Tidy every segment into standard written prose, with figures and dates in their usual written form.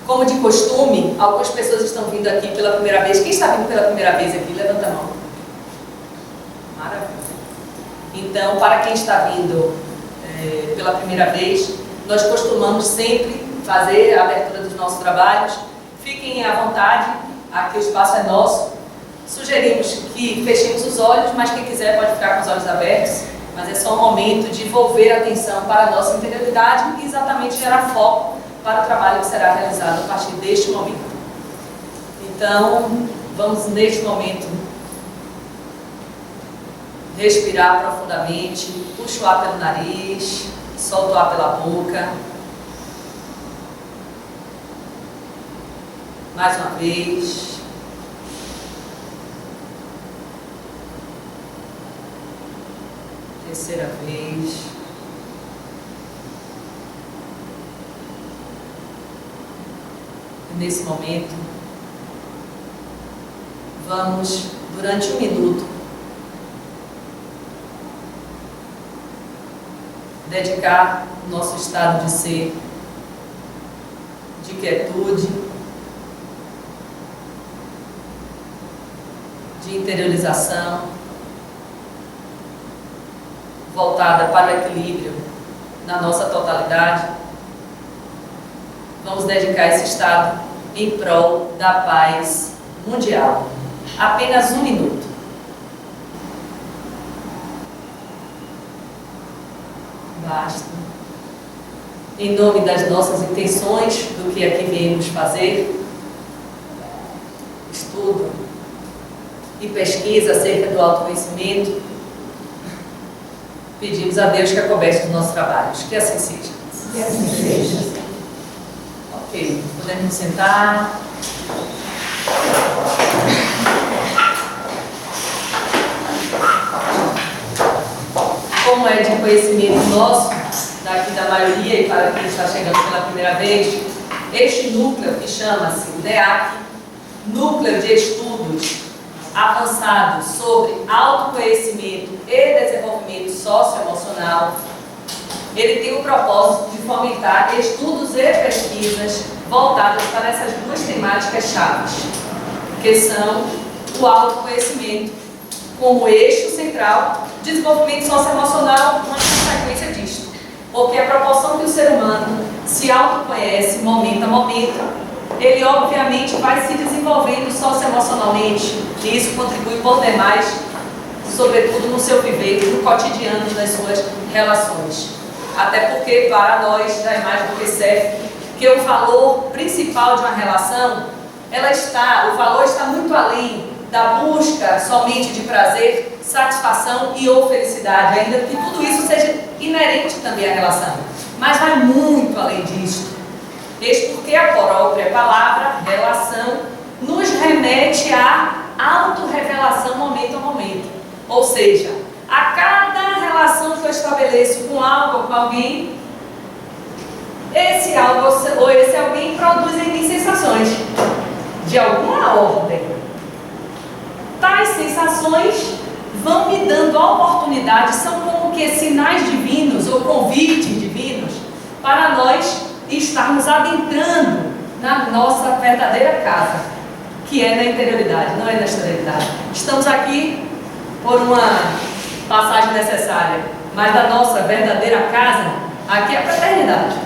Como de costume, algumas pessoas estão vindo aqui pela primeira vez. Quem está vindo pela primeira vez aqui? Levanta a mão. Maravilha. Então, para quem está vindo pela primeira vez, nós costumamos sempre fazer a abertura dos nossos trabalhos. Fiquem à vontade, aqui o espaço é nosso. Sugerimos que fechemos os olhos, mas quem quiser pode ficar com os olhos abertos. Mas é só um momento de volver a atenção para a nossa interioridade e exatamente gerar foco para o trabalho que será realizado a partir deste momento. Então, vamos neste momento respirar profundamente, puxa o ar pelo nariz, solta o ar pela boca. Mais uma vez. Terceira vez. E nesse momento, vamos, durante 1 minuto, dedicar o nosso estado de ser, de quietude, de interiorização, voltada para o equilíbrio na nossa totalidade. Vamos dedicar esse estado em prol da paz mundial. Apenas 1 minuto. Basta. Em nome das nossas intenções, do que aqui viemos fazer, estudo e pesquisa acerca do autoconhecimento, pedimos a Deus que acoberte os nossos trabalhos. Que assim seja. Que assim seja. Ok, podemos sentar. Como é de conhecimento nosso, daqui da maioria e para quem está chegando pela primeira vez, este núcleo que chama-se NEAC, Núcleo de Estudos Avançados sobre Autoconhecimento e Desenvolvimento Socioemocional, ele tem o propósito de fomentar estudos e pesquisas voltadas para essas 2 temáticas chaves, que são o autoconhecimento como eixo central, desenvolvimento socioemocional, uma consequência disto, porque a proporção que o ser humano se autoconhece momento a momento, ele obviamente vai se desenvolvendo socioemocionalmente, e isso contribui por demais, sobretudo no seu viver, no cotidiano das suas relações. Até porque para nós já é mais do que certo que o valor principal de uma relação, o valor está muito além da busca somente de prazer, satisfação e ou felicidade, ainda que tudo isso seja inerente também à relação, mas vai muito além disso. Eis porque a própria palavra relação nos remete à autorrevelação momento a momento, ou seja, a cada relação que eu estabeleço com algo ou com alguém, esse algo ou esse alguém produz em mim sensações de alguma ordem. Tais sensações vão me dando a oportunidade, são como que sinais divinos ou convites divinos para nós estarmos adentrando na nossa verdadeira casa, que é na interioridade, não é na exterioridade. Estamos aqui por uma passagem necessária, mas da nossa verdadeira casa, aqui é a fraternidade.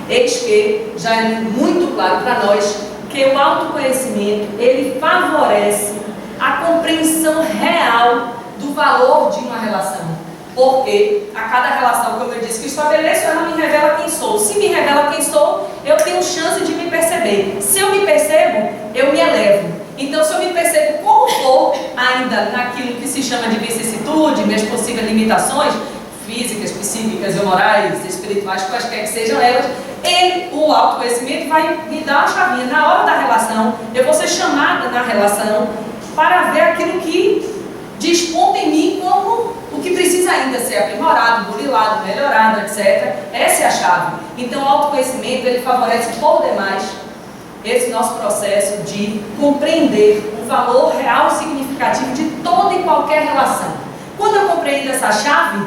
Eis que já é muito claro para nós que o autoconhecimento, ele favorece a compreensão real do valor de uma relação. Porque a cada relação, como eu disse, que estabeleço, ela me revela quem sou. Se me revela quem sou, eu tenho chance de me perceber. Se eu me percebo, eu me elevo. Então, se eu me percebo como for, ainda naquilo que se chama de vicissitude, minhas possíveis limitações, físicas, psíquicas, morais, espirituais, quaisquer que sejam elas, o autoconhecimento vai me dar uma chavinha. Na hora da relação, eu vou ser chamada na relação para ver aquilo que desponta em mim como o que precisa ainda ser aprimorado, burilado, melhorado, etc. Essa é a chave. Então, o autoconhecimento, ele favorece por demais esse nosso processo de compreender o valor real e significativo de toda e qualquer relação. Quando eu compreendo essa chave,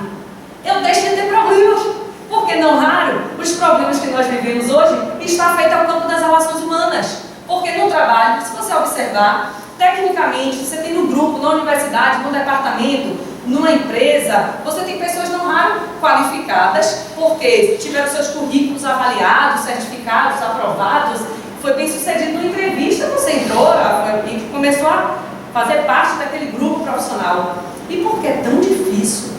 eu deixo de ter problemas. Porque Porque não raro, os problemas que nós vivemos hoje estão afeitos ao campo das relações humanas. Porque no trabalho, se você observar, tecnicamente, você tem no grupo, na universidade, no departamento, numa empresa, você tem pessoas não raro qualificadas, porque tiveram seus currículos avaliados, certificados, aprovados, foi bem sucedido numa entrevista, você entrou e começou a fazer parte daquele grupo profissional. E por que é tão difícil?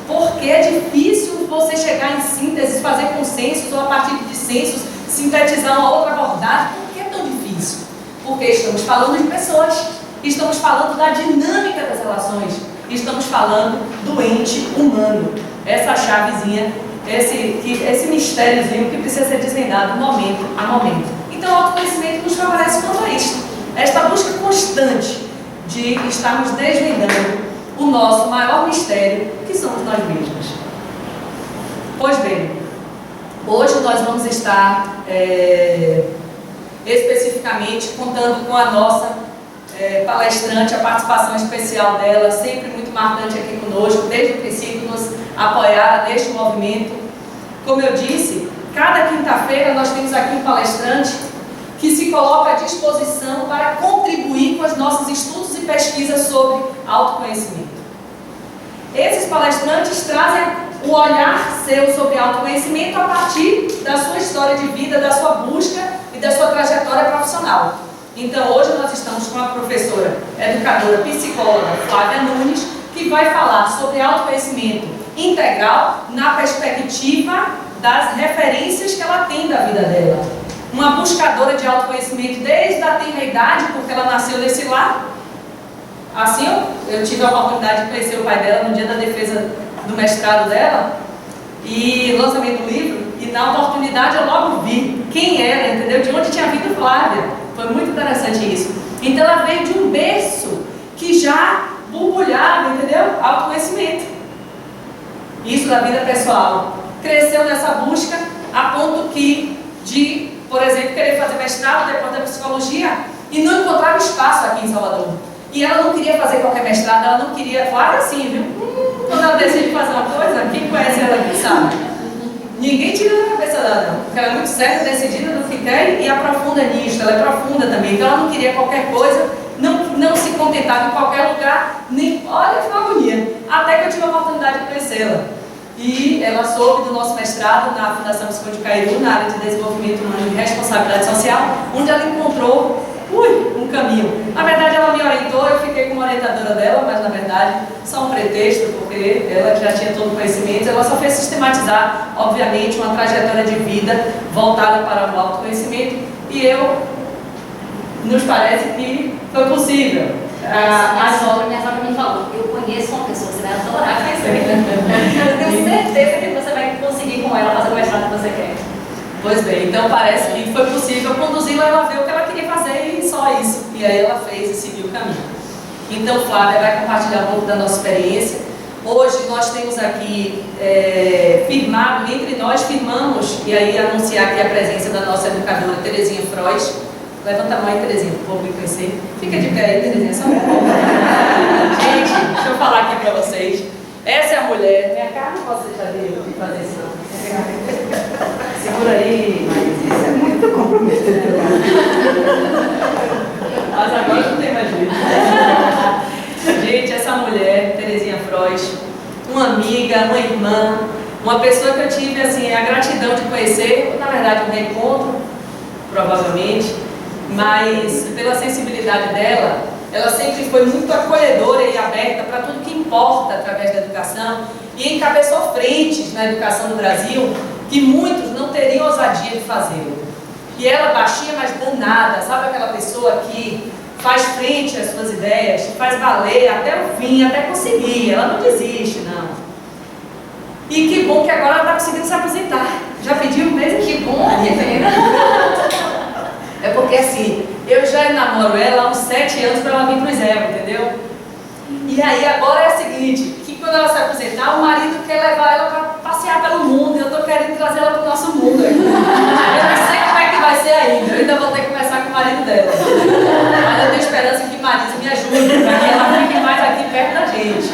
Porque é difícil você chegar em síntese, fazer consensos ou a partir de dissensos, sintetizar uma outra abordagem. Por que é tão difícil? Porque estamos falando de pessoas, estamos falando da dinâmica das relações, estamos falando do ente humano. Essa chavezinha, esse mistériozinho que precisa ser desvendado momento a momento. Então o autoconhecimento nos favorece quanto a isso. Esta busca constante de estarmos desvendando o nosso maior mistério, que somos nós mesmos. Pois bem, hoje nós vamos estar especificamente contando com a nossa palestrante, a participação especial dela, sempre muito marcante aqui conosco, desde o princípio nos apoiar neste movimento. Como eu disse, cada quinta-feira nós temos aqui um palestrante que se coloca à disposição para contribuir com os nossos estudos e pesquisas sobre autoconhecimento. Esses palestrantes trazem o olhar seu sobre autoconhecimento a partir da sua história de vida, da sua busca e da sua trajetória profissional. Então hoje nós estamos com a professora, educadora, psicóloga Flávia Nunes, que vai falar sobre autoconhecimento integral na perspectiva das referências que ela tem da vida dela. Uma buscadora de autoconhecimento desde a tenra idade, porque ela nasceu desse lar. Assim, eu tive a oportunidade de conhecer o pai dela no dia da defesa do mestrado dela e lançamento do livro, e na oportunidade eu logo vi quem era, entendeu? De onde tinha vindo Flávia. Foi muito interessante isso. Então ela veio de um berço que já borbulhava, entendeu? Autoconhecimento. Isso da vida pessoal. Cresceu nessa busca a ponto de, por exemplo, querer fazer mestrado depois da psicologia e não encontrava espaço aqui em Salvador. E ela não queria fazer qualquer mestrado, ela não queria, claro assim, viu? Quando ela decide fazer uma coisa, quem conhece ela aqui sabe. Ninguém tira da cabeça dela, não. Porque ela é muito certa, decidida no que quer e aprofunda nisso. Ela é profunda também. Então ela não queria qualquer coisa, não se contentava em qualquer lugar, nem. Olha que agonia. Até que eu tive a oportunidade de conhecê-la. E ela soube do nosso mestrado na Fundação Visconde Cairu, na área de desenvolvimento humano e responsabilidade social, onde ela encontrou um caminho. Na verdade, ela me orientou, eu fiquei como orientadora dela, mas na verdade, só um pretexto, porque ela já tinha todo o conhecimento, ela só fez sistematizar, obviamente, uma trajetória de vida voltada para o autoconhecimento, e nos parece que foi possível. Minha sogra me falou, eu conheço uma pessoa, você vai adorar conhecer. Eu tenho certeza que você vai conseguir com ela fazer o mestrado que você quer. Pois bem, então parece que foi possível conduzi-la, ela ver o que ela queria fazer e só isso. E aí ela fez e seguiu o caminho. Então Flávia vai compartilhar um pouco da nossa experiência. Hoje nós temos aqui firmado, entre nós firmamos, e aí anunciar aqui a presença da nossa educadora Terezinha Frois. Levanta a mão aí, Terezinha, para o povo me conhecer. Fica de pé aí, Terezinha, só um pouco. Gente, deixa eu falar aqui para vocês. Essa é a mulher. Minha cara não posso deixar de fazer isso, não. Segura aí, mas isso é muito comprometedor. Mas agora não tem mais jeito. Gente, essa mulher, Terezinha Frois, uma amiga, uma irmã, uma pessoa que eu tive assim, a gratidão de conhecer, na verdade um reencontro, provavelmente, mas pela sensibilidade dela, ela sempre foi muito acolhedora e aberta para tudo que importa através da educação e encabeçou frentes na educação no Brasil que muitos não teriam ousadia de fazê-lo. E ela baixinha, mas danada, sabe aquela pessoa que faz frente às suas ideias, faz valer até o fim, até conseguir, ela não desiste, não. E que bom que agora ela está conseguindo se aposentar. Já pediu mesmo? Que bom, Rivera. É porque assim, eu já namoro ela há uns 7 anos para ela vir para o Isel, entendeu? E aí agora é o seguinte, que quando ela se aposentar, o marido quer levar ela para passear pelo mundo, eu estou querendo trazer ela para o nosso mundo. Eu não sei como é que vai ser ainda, eu ainda vou ter que conversar com o marido dela. Mas eu tenho esperança que Marisa me ajude, para que ela fique mais aqui perto da gente.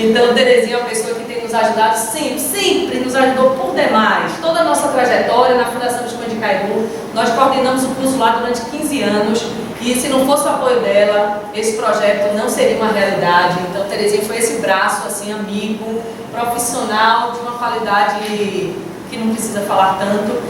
Então, Terezinha é uma pessoa que tem nos ajudado sempre nos ajudou por demais. Toda a nossa trajetória na Fundação Visconde de Cairu, nós coordenamos o curso lá durante 15 anos e se não fosse o apoio dela, esse projeto não seria uma realidade. Então, Terezinha foi esse braço, assim, amigo, profissional, de uma qualidade que não precisa falar tanto,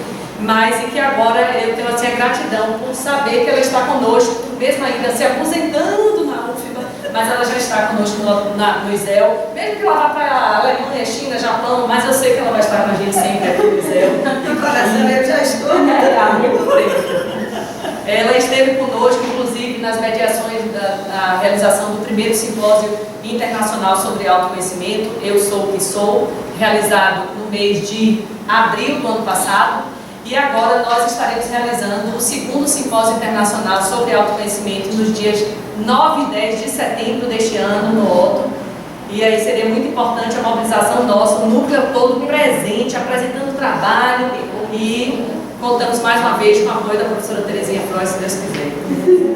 mas em que agora eu tenho assim, a gratidão por saber que ela está conosco, mesmo ainda se aposentando na UFBA, mas ela já está conosco no ISEL, mesmo que ela vá para a Alemanha, China, Japão, mas eu sei que ela vai estar com a gente sempre aqui no ISEL. No coração eu já estou. Ela esteve conosco, inclusive, nas mediações da realização do primeiro simpósio internacional sobre autoconhecimento, Eu Sou o Que Sou, realizado no mês de abril do ano passado. E agora nós estaremos realizando o segundo simpósio internacional sobre autoconhecimento nos dias 9 e 10 de setembro deste ano, no Otto. E aí seria muito importante a mobilização nossa, o núcleo todo presente, apresentando o trabalho e contamos mais uma vez com o apoio da professora Terezinha Freud, se Deus quiser.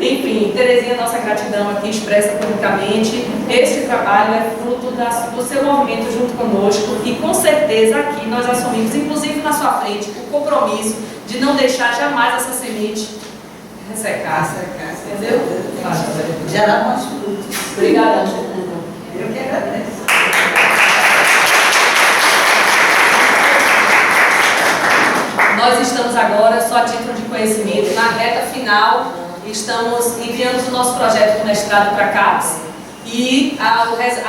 Enfim, Terezinha, nossa gratidão aqui expressa publicamente. Este trabalho é fruto do seu movimento junto conosco e com certeza aqui nós assumimos, inclusive na sua frente, o compromisso de não deixar jamais essa semente ressecar. Entendeu? Gerar bons frutos. Obrigada. Eu que agradeço. Nós estamos agora, só a título de conhecimento, na reta final, enviamos o nosso projeto de mestrado para a CAPES e a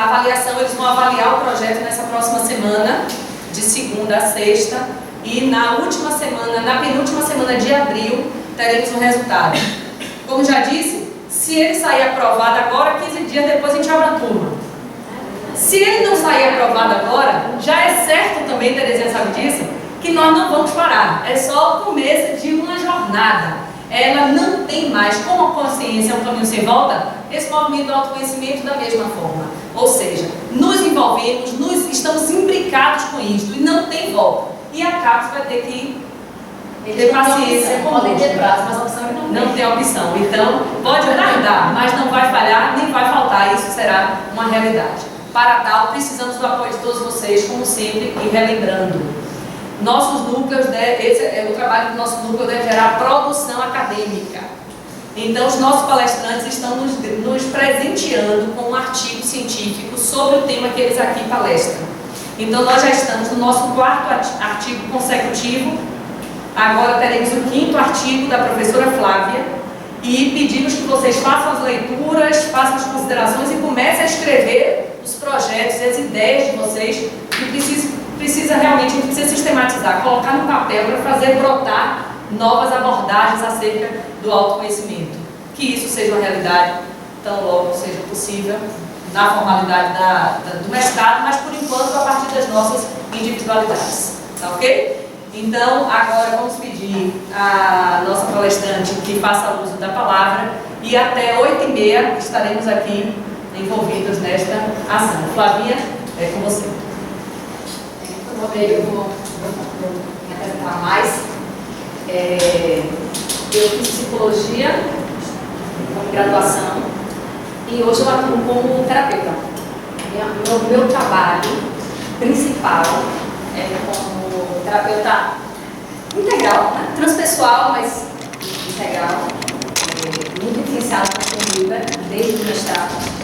avaliação, eles vão avaliar o projeto nessa próxima semana, de segunda a sexta, e na penúltima semana de abril, teremos o resultado. Como já disse, se ele sair aprovado agora, 15 dias depois a gente abre a turma. Se ele não sair aprovado agora, já é certo também, Terezinha sabe disso, que nós não vamos parar. É só o começo de uma jornada. Ela não tem mais, como a consciência é um caminho sem volta, esse movimento do autoconhecimento da mesma forma. Ou seja, nos envolvemos, estamos imbricados com isso e não tem volta. E a CAPES vai ter que ter paciência com podem ter prazo, mas a opção é não tem opção. Então, pode tardar, mas não vai falhar, nem vai faltar. Isso será uma realidade. Para tal, precisamos do apoio de todos vocês, como sempre, e relembrando. Nossos núcleos, o trabalho do nosso núcleo deve gerar produção acadêmica. Então, os nossos palestrantes estão nos presenteando com um artigo científico sobre o tema que eles aqui palestram. Então, nós já estamos no nosso 4º artigo consecutivo. Agora teremos o 5º artigo da professora Flávia e pedimos que vocês façam as leituras, façam as considerações e comecem a escrever os projetos e as ideias de vocês que precisa realmente sistematizar, colocar no papel para fazer brotar novas abordagens acerca do autoconhecimento. Que isso seja uma realidade tão logo seja possível na formalidade do mestrado, mas por enquanto a partir das nossas individualidades. Tá ok? Então, agora vamos pedir à nossa palestrante que faça uso da palavra e até 8h30 estaremos aqui envolvidos nesta ação. Flavinha, é com você. Eu vou me apresentar mais. Eu fiz psicologia, graduação, e hoje eu atuo como terapeuta. O meu trabalho principal é como terapeuta integral, né? Transpessoal, mas integral, muito influenciado por Wilber, desde o mestrado.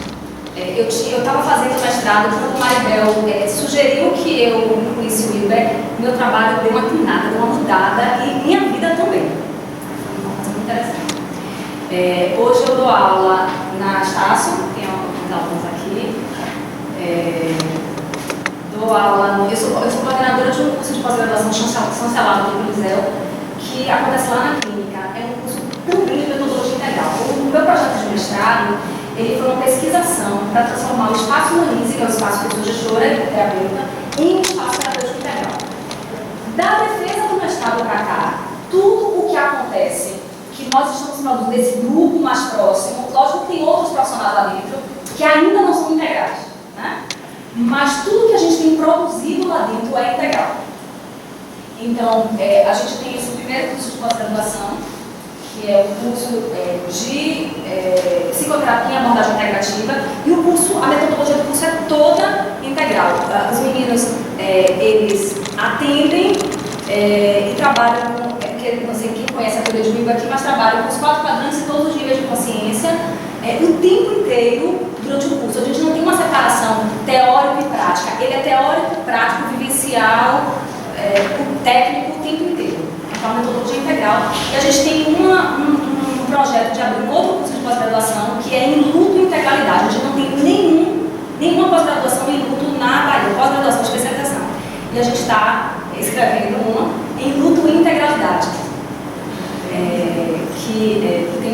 Eu estava fazendo mestrado quando o Maribel sugeriu que eu incluísse o Wilber. Meu trabalho deu uma guinada, deu uma mudada e minha vida também. Foi uma coisa muito interessante. Hoje eu dou aula na Estácio, tem alguns alunos aqui. Dou aula, eu sou coordenadora de um curso de pós-graduação chancelado pelo ISEL, que acontece lá na clínica. É um curso também de metodologia integral. O meu projeto de mestrado ele foi uma pesquisação para transformar o espaço humanize, que é o espaço que eu sou gestora e terapeuta, em um espaço terapêutico integral. Da defesa do mestrado para cá, tudo o que acontece, que nós estamos produzindo nesse grupo mais próximo, lógico que tem outros profissionais lá dentro que ainda não são integrados, né? Mas tudo que a gente tem produzido lá dentro é integral. Então, a gente tem esse primeiro curso de pós-graduação, que é o curso de psicoterapia e abordagem integrativa, e o curso, a metodologia do curso é toda os meninos, eles atendem e trabalham com, porque não sei quem conhece a teoria de Jung aqui, mas trabalham com os 4 quadrantes e todos os níveis de consciência o tempo inteiro durante o curso. A gente não tem uma separação teórico e prática. Ele é teórico, prático, vivencial, o técnico o tempo inteiro. Então, a metodologia integral. E a gente tem um projeto de abrir um outro curso de pós-graduação que é em luto e integralidade. A gente não tem nenhuma pós-graduação em luto na Bahia, pós-graduação de especialização. E a gente está escrevendo uma em luto e integralidade. Tem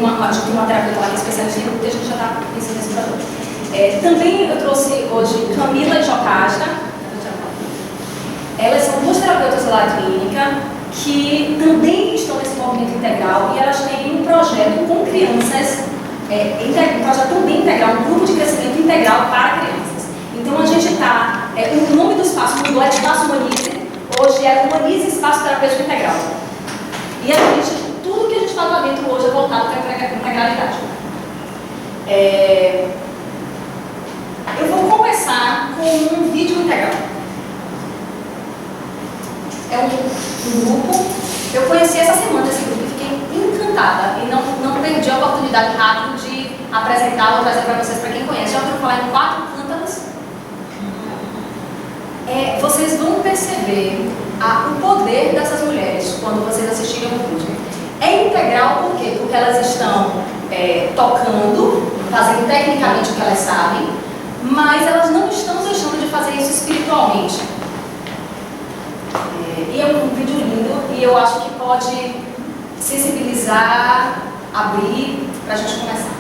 uma terapeuta lá que é especialista em luto e a gente já está pensando nesse projeto. Também eu trouxe hoje Camila e Jocasta. Elas são 2 terapeutas da clínica que também estão nesse movimento integral e elas têm um projeto com crianças, um projeto também integral, um grupo de crescimento integral para crianças. Então a gente está, o nome do espaço mudou, é Espaço Humanize, hoje é Humanize Espaço Terapêutico Integral. E a gente, tudo que a gente faz lá dentro hoje é voltado para a integralidade. Eu vou começar com um vídeo integral. É um grupo, eu conheci essa semana esse grupo e fiquei encantada e não perdi a oportunidade rápida de apresentá-lo, trazer para vocês, para quem conhece. Já ouviram falar em 4 cântaros? Vocês vão perceber o poder dessas mulheres quando vocês assistirem o vídeo. É integral por quê? Porque elas estão tocando, fazendo tecnicamente o que elas sabem, mas elas não estão deixando de fazer isso espiritualmente. E é um vídeo lindo e eu acho que pode sensibilizar, abrir para a gente começar.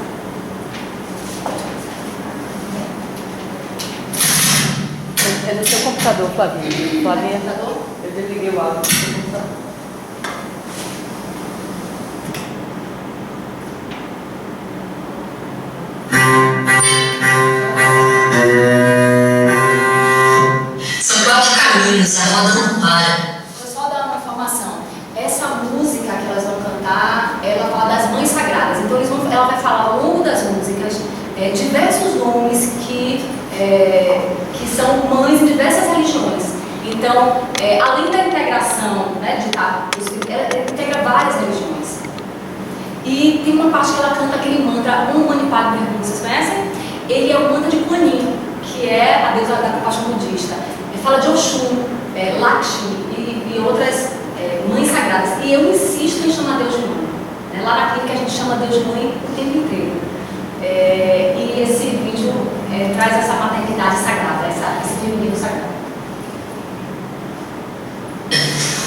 É do seu computador, Flavinha. Flavinha, Computador? eu desliguei o áudio do seu computador. São 4 caminhos, a roda não para. Vou só dar uma informação. Essa música que elas vão cantar, ela fala das mães sagradas. Então ela vai falar ao longo das músicas diversos nomes que são mães em diversas religiões. Então, além da integração, né, ela integra várias religiões. E tem uma parte que ela canta aquele mantra Om Mani Padme Hum, vocês conhecem? Ele é o mantra de Kuan Yin, que é a deusa da compaixão budista. Ele fala de Oxum, Lakshmi e outras mães sagradas. E eu insisto em chamar Deus de mãe. Lá na clínica a gente chama Deus de mãe o tempo inteiro. E esse vídeo traz essa maternidade sagrada, esse feminino sagrado.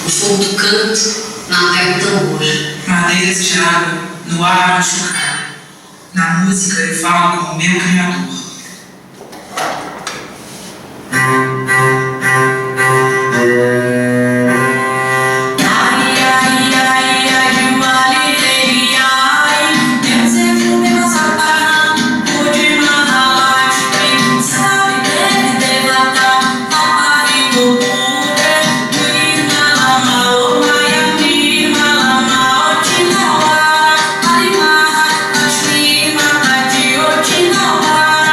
O fogo do canto, na terra do tambor. Madeiras de água, no ar a chocar. Na música eu falo com o meu Criador. Otinawá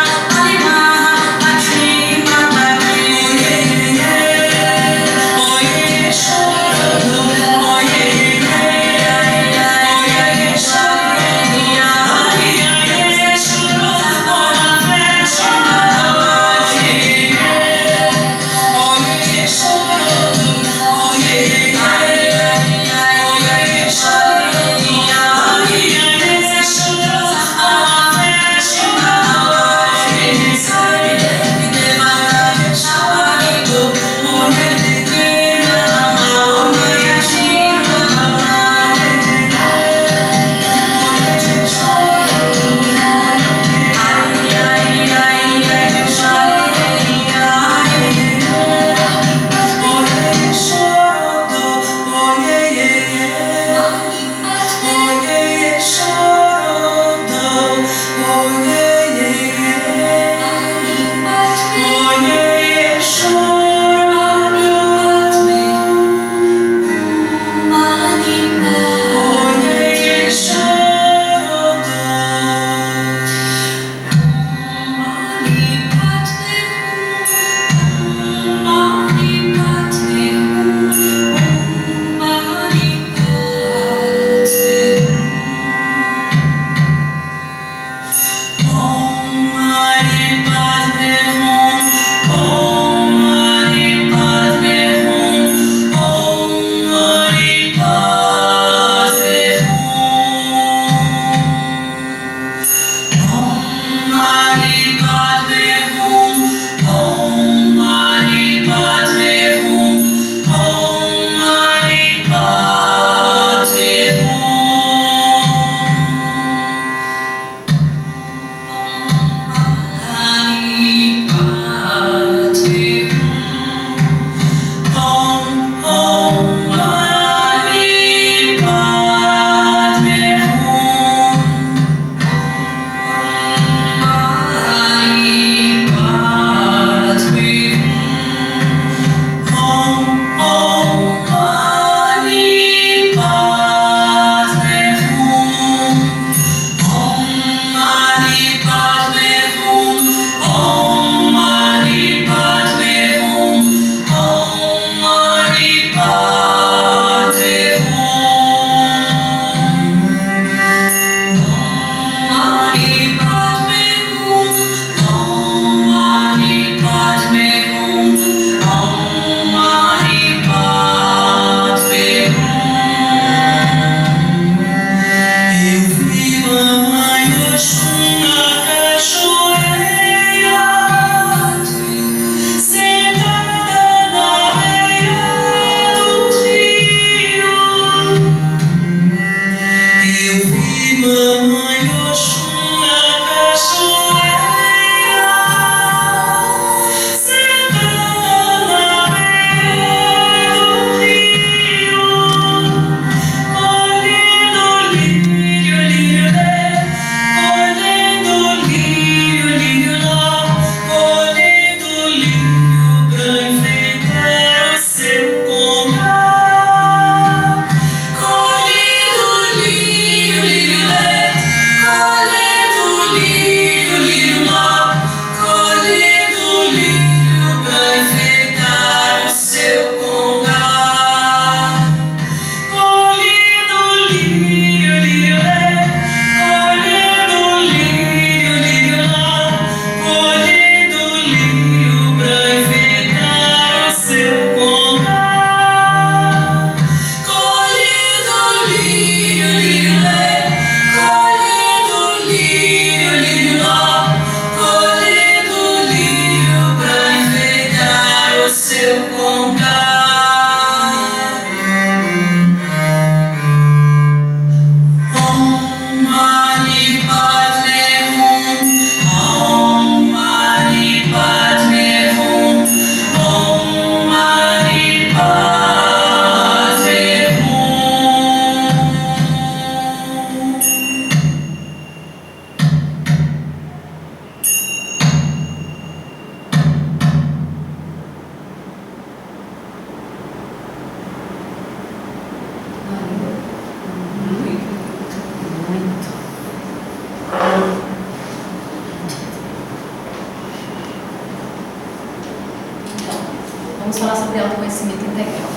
Vamos falar sobre autoconhecimento integral.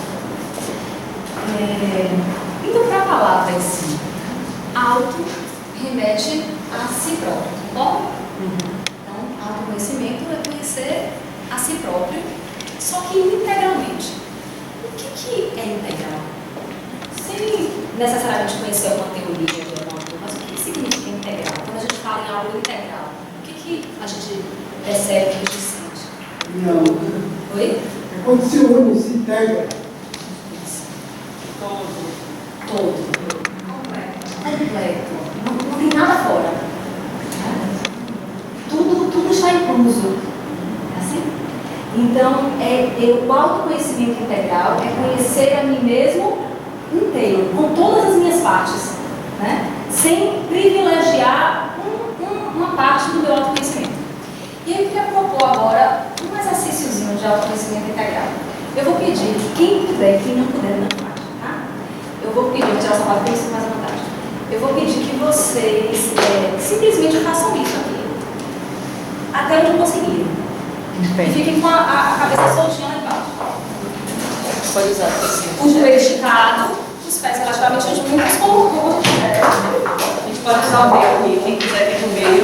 Então, para a palavra em si, auto remete a si próprio, concorda? Então, autoconhecimento é conhecer a si próprio, só que integralmente. O que é integral? Sem necessariamente conhecer uma teoria ou alguma coisa, mas o que significa integral? Quando a gente fala em algo integral, o que a gente percebe, que a gente sente? Não. Oi? É quando se une, se integra. Todo. Completo. Não tem nada fora. Tudo está incluso. É assim? Então, o autoconhecimento integral é conhecer a mim mesmo inteiro, com todas as minhas partes, né? Sem privilegiar uma parte do meu autoconhecimento. E eu queria propor agora um exercíciozinho de autoconhecimento integral. Eu vou pedir que quem puder, quem não puder, não faz, tá? Eu vou pedir, vou tirar o sapato para isso mais à vontade. Eu vou pedir que vocês simplesmente façam isso aqui, até onde conseguirem. E fiquem com a cabeça soltinha lá embaixo. Pode usar. O joelho esticado, os pés relativamente juntos, como a gente quiser. A gente pode usar o meio aqui, quem quiser vir no meio.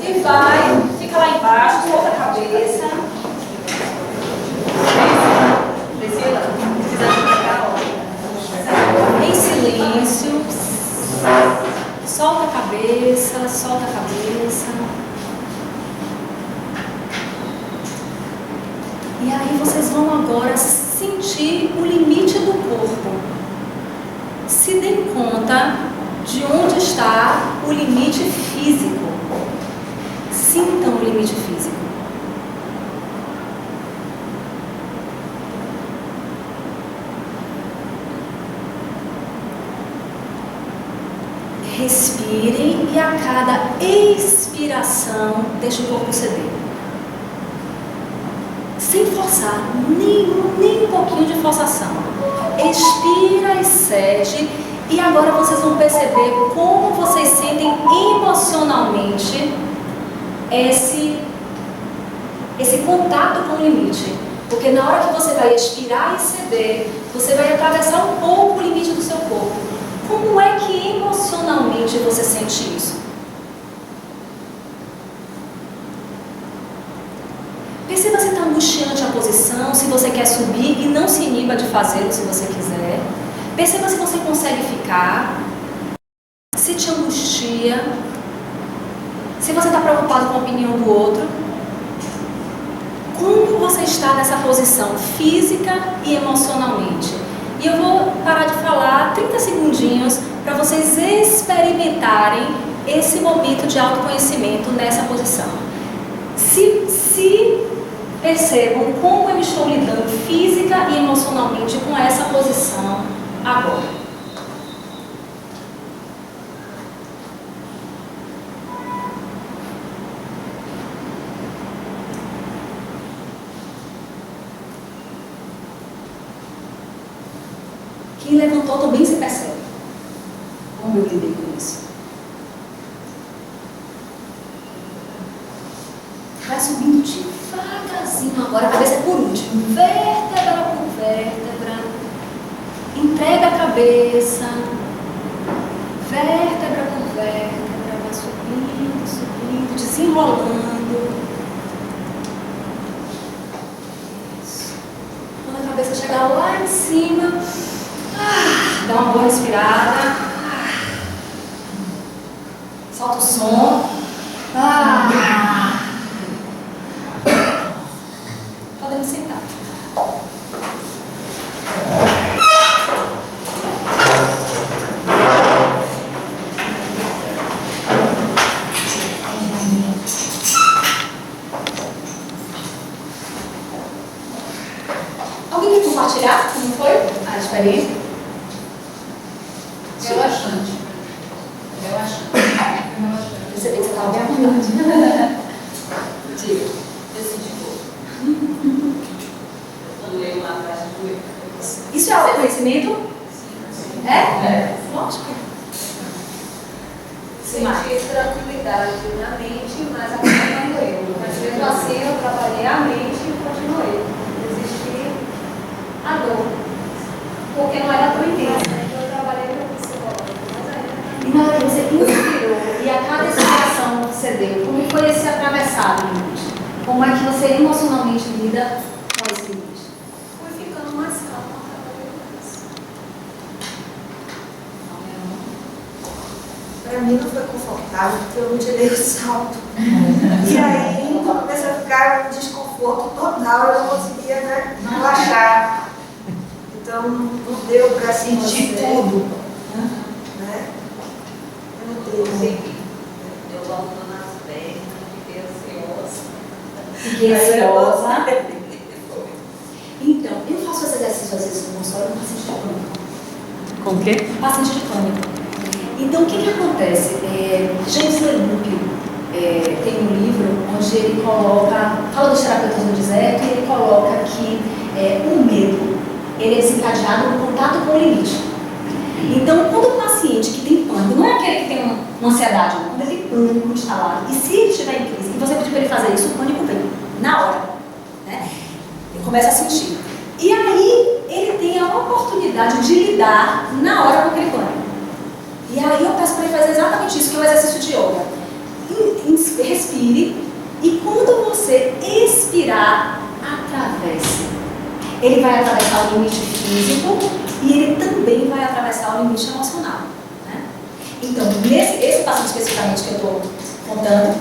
E vai, fica lá embaixo, solta a cabeça. Priscila, se quiser ficar, ó. Em silêncio. Solta a cabeça, solta a cabeça. E aí vocês vão agora sentir o limite do corpo. Se deem conta de onde está o limite físico. Sintam o limite físico. Respirem e a cada expiração deixe o corpo ceder. Sem forçar, nem um pouquinho de forçação. Expira e cede. E agora vocês vão perceber como vocês sentem emocionalmente esse contato com o limite. Porque na hora que você vai expirar e ceder, você vai atravessar um pouco o limite do seu corpo. Como é que emocionalmente você sente isso? Perceba se está angustiante a posição, se você quer subir e não se iniba de fazê-lo se você quiser. Perceba se você consegue ficar, se te angustia, se você está preocupado com a opinião do outro. Como você está nessa posição física e emocionalmente? E eu vou parar de falar 30 segundinhos para vocês experimentarem esse momento de autoconhecimento nessa posição. Se percebam como eu estou lidando física e emocionalmente com essa posição agora. Quem levantou também se percebe. Como eu lidei com isso? Vai subindo devagarzinho agora, a cabeça por último. Vértebra por vértebra. Entrega a cabeça. Vértebra por vértebra. Vai subindo, subindo, desenrolando. Isso. Quando a cabeça chegar lá em cima, dá uma boa respirada. Solta o som. Podemos sentar. Alguém quer compartilhar como foi a experiência? Relaxante. Percebi que você estava bem à vontade. Diga, decide pouco. Quando eu lá atrás do meu. Isso é autoconhecimento? É? Lógico. Sentir tranquilidade na mente, mas acompanhando resistir à mente e continuei. Resistir à dor. Porque não era tão intensa. Eu trabalhei com psicólogo, mas ainda. E na hora que você inspirou, e a cada inspiração que você deu, como foi esse atravessar o limite? Como é que você emocionalmente lida com esse limite? Fui ficando mais calma cada vez mais. Para mim não foi confortável, porque eu não tirei o salto. E aí eu comecei a ficar um desconforto total, eu não conseguia, né, relaxar. Então não deu para sentir tudo. Né? Meu Deus. Eu volto nas pernas, fiquei ansiosa. Fiquei ansiosa. Então, eu faço esse exercício às vezes no consultório com paciente de pânico. Com o quê? Paciente de pânico. Então, o que acontece? James LeBook tem um livro onde ele fala dos terapeutas do deserto, e ele coloca que o medo ele é desencadeado no contato com o limite. Então, quando o paciente que tem pânico, não é aquele que tem uma ansiedade, não, quando ele tem pânico instalado, e se ele estiver em crise, e você pedir para ele fazer isso, o pânico vem, na hora. Né? Ele começa a sentir. E aí, ele tem a oportunidade de lidar na hora com aquele pânico. E aí eu peço para ele fazer exatamente isso, que é o exercício de yoga. Respire, e quando você expirar, atravesse. Ele vai atravessar o limite físico e ele também vai atravessar o limite emocional. Né? Então, esse paciente especificamente que eu estou contando,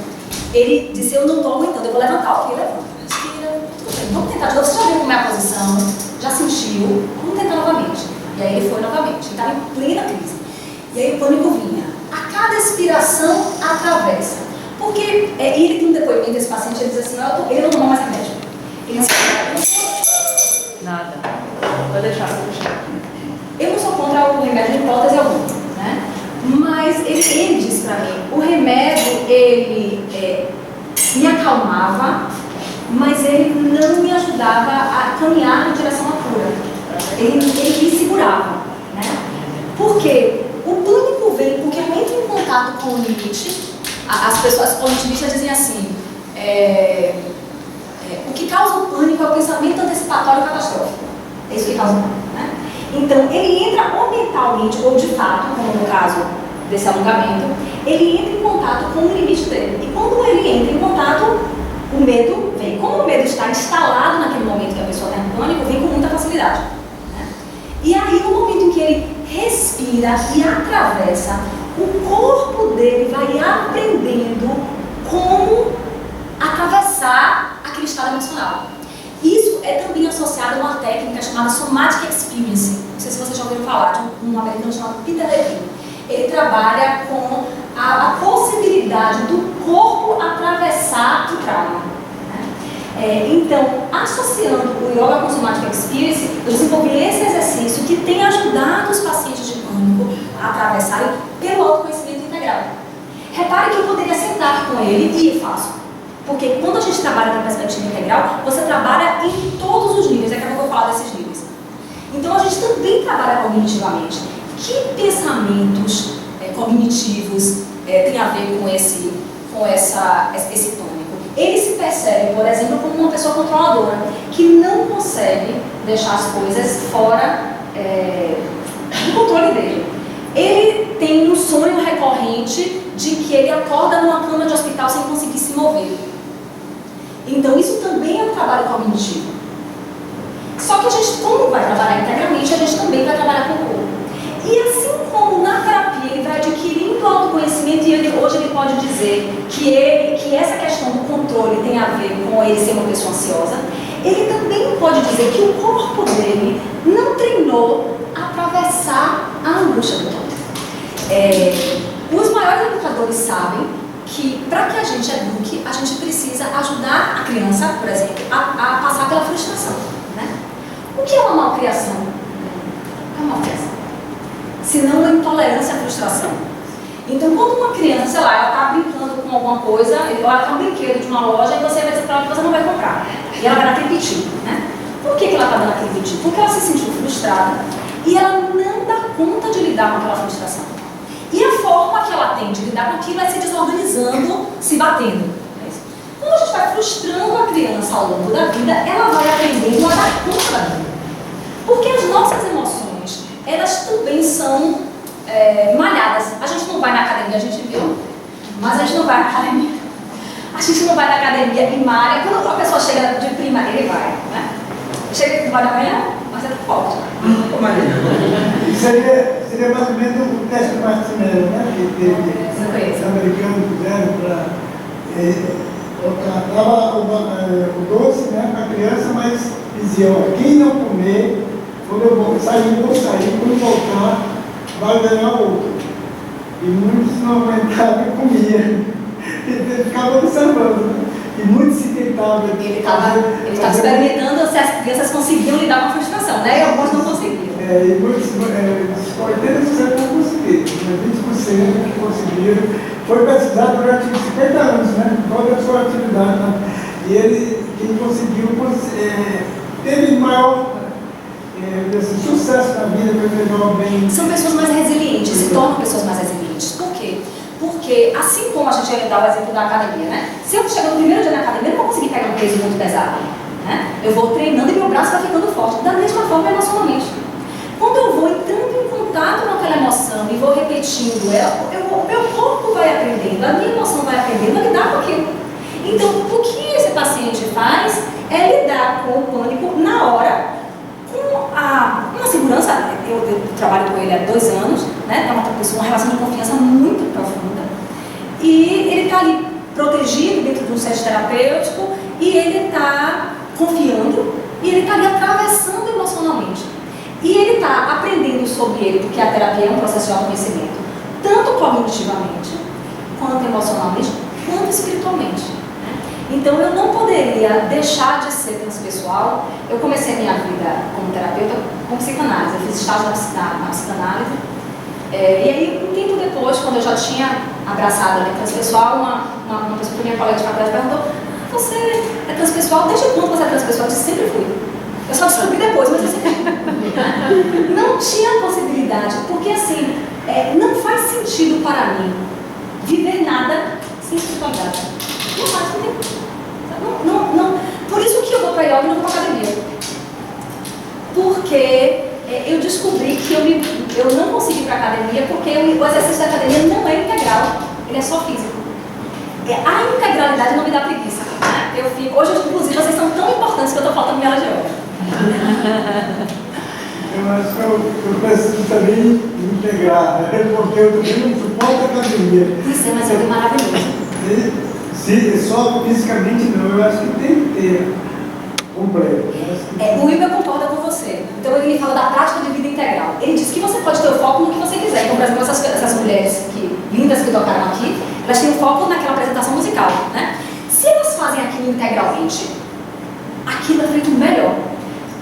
ele disse: eu não estou aguentando, eu vou levantar. Ok, levanta. Respira, tudo bem, vamos tentar de novo. Você já viu como é a posição? Já sentiu? Vamos tentar novamente. E aí ele foi novamente, ele estava em plena crise. E aí o pânico vinha. A cada expiração, atravessa. Porque, e ele tem um depoimento desse paciente, ele diz assim: ele não tomou mais remédio. Ele disse: Nada. Vou deixar você puxar. eu não sou contra o remédio em hipótese alguma, né? Mas ele disse pra mim: o remédio, ele me acalmava, mas ele não me ajudava a caminhar em direção à cura. Ele me segurava, né? Por quê? O pânico vem porque eu entro em contato com o limite. As pessoas cognitivistas dizem assim: o que causa o pânico é o pensamento antecipatório catastrófico. É isso que causa o pânico, né? Então, ele entra ou mentalmente, ou de fato, como no caso desse alongamento, ele entra em contato com o limite dele. E quando ele entra em contato, o medo vem. Como o medo está instalado naquele momento que a pessoa está em pânico, vem com muita facilidade. Né? E aí, no momento em que ele respira e atravessa, o corpo dele vai aprendendo como atravessar aquele estado emocional. Isso é também associado a uma técnica chamada Somatic Experience. Não sei se vocês já ouviram falar de um americano chamado Peter Levine. Ele trabalha com a possibilidade do corpo atravessar o trauma. Então, associando o yoga com o Somatic Experience, eu desenvolvi esse exercício que tem ajudado os pacientes de pânico a atravessarem pelo autoconhecimento integral. Repare que eu poderia sentar com ele e faço. Porque quando a gente trabalha na perspectiva integral, você trabalha em todos os níveis. Daqui a pouco eu vou falar desses níveis. Então a gente também trabalha cognitivamente. Que pensamentos cognitivos tem a ver com esse pânico? Ele se percebe, por exemplo, como uma pessoa controladora, que não consegue deixar as coisas fora do controle dele. Ele tem um sonho recorrente de que ele acorda numa cama de hospital sem conseguir se mover. Então isso também é um trabalho cognitivo. Só que a gente, como vai trabalhar integralmente, a gente também vai trabalhar com o corpo. E assim como na terapia ele vai adquirindo autoconhecimento, e hoje ele pode dizer que essa questão do controle tem a ver com ele ser uma pessoa ansiosa, ele também pode dizer que o corpo dele não treinou a atravessar a angústia do todo. Os maiores educadores sabem que para que a gente eduque, a gente precisa ajudar a criança, por exemplo, a passar pela frustração. Né? O que é uma malcriação? O que é uma malcriação? Se não uma intolerância à frustração. Então, quando uma criança, sei lá, ela está brincando com alguma coisa, ela tem um brinquedo de uma loja e você vai dizer para ela que você não vai comprar. E ela vai dar aquele piti, né? Por que ela está dando aquele piti? Porque ela se sentiu frustrada e ela não dá conta de lidar com aquela frustração. E a forma que ela tem de lidar com aquilo é se desorganizando, se batendo. Como a gente vai vai frustrando a criança ao longo da vida, ela vai aprendendo a dar conta da vida. Porque as nossas emoções, elas também são malhadas. A gente não vai na academia, a gente viu, mas a gente não vai na academia. A gente não vai na academia e malha. Quando a pessoa chega de prima, ele vai, né? Chega de da manhã, mas é forte. Seria mais ou menos o teste de marshmallow, né? Que os americanos fizeram para colocar o doce, né, para a criança, mas diziam, quem não comer, quando eu vou sair, quando voltar, vai ganhar outro. E muitos não aguentavam e comiam. Ele ficava observando, né? E muitos se tentavam. Ele estava experimentando se as crianças conseguiam lidar com a frustração, né? E alguns não conseguiam. E muitos, 80% não conseguiram, 20% que conseguiram. Foi pesquisado durante 50 anos, né? Toda a sua atividade. Né? E quem conseguiu, teve maior sucesso na vida, melhor bem. São pessoas mais resilientes, se tornam pessoas mais resilientes. Por quê? Porque, assim como a gente ia dar o exemplo da academia, né? Se eu chegar no primeiro dia na academia, eu não vou conseguir pegar um peso muito pesado, né? Eu vou treinando e meu braço vai ficando forte. Da mesma forma, emocionalmente. Quando eu vou entrando em contato com aquela emoção e vou repetindo ela, meu corpo vai aprendendo, a minha emoção vai aprendendo a lidar com aquilo. Então, o que esse paciente faz é lidar com o pânico na hora. Com uma segurança, eu trabalho com ele há 2 anos, né? É uma relação de confiança muito profunda. E ele está ali protegido dentro de um set terapêutico e ele está confiando e ele está ali atravessando emocionalmente. E ele está aprendendo sobre ele, porque a terapia é um processo de autoconhecimento, tanto cognitivamente, quanto emocionalmente, quanto espiritualmente. Então, eu não poderia deixar de ser transpessoal. Eu comecei a minha vida como terapeuta com psicanálise. Eu fiz estágio na psicanálise. E aí, um tempo depois, quando eu já tinha abraçado a transpessoal, uma pessoa que minha colega de faculdade perguntou: você é transpessoal? Desde quando você é transpessoal? Eu disse: sempre fui. Eu só descobri depois, mas eu sempre fui. Não tinha possibilidade, porque assim, não faz sentido para mim viver nada sem espiritualidade. Não faz sentido. Não. Por isso que eu vou para yoga e não vou para academia. Porque eu descobri que eu não consegui ir para academia porque o exercício da academia não é integral, ele é só físico. A integralidade não me dá preguiça. Né? Hoje, inclusive, vocês são tão importantes que eu estou faltando minha aula de yoga. Eu acho que eu preciso também me integrar, né? Porque eu também não suporto a academia. Isso é, mas é maravilhoso. Se só fisicamente não, eu acho que tem que ter completo. O Wilber concorda com você. Então ele fala da prática de vida integral. Ele diz que você pode ter o foco no que você quiser. Então, por exemplo, essas mulheres lindas que tocaram aqui, elas têm o foco naquela apresentação musical, né? Se elas fazem aquilo integralmente, aquilo é feito melhor.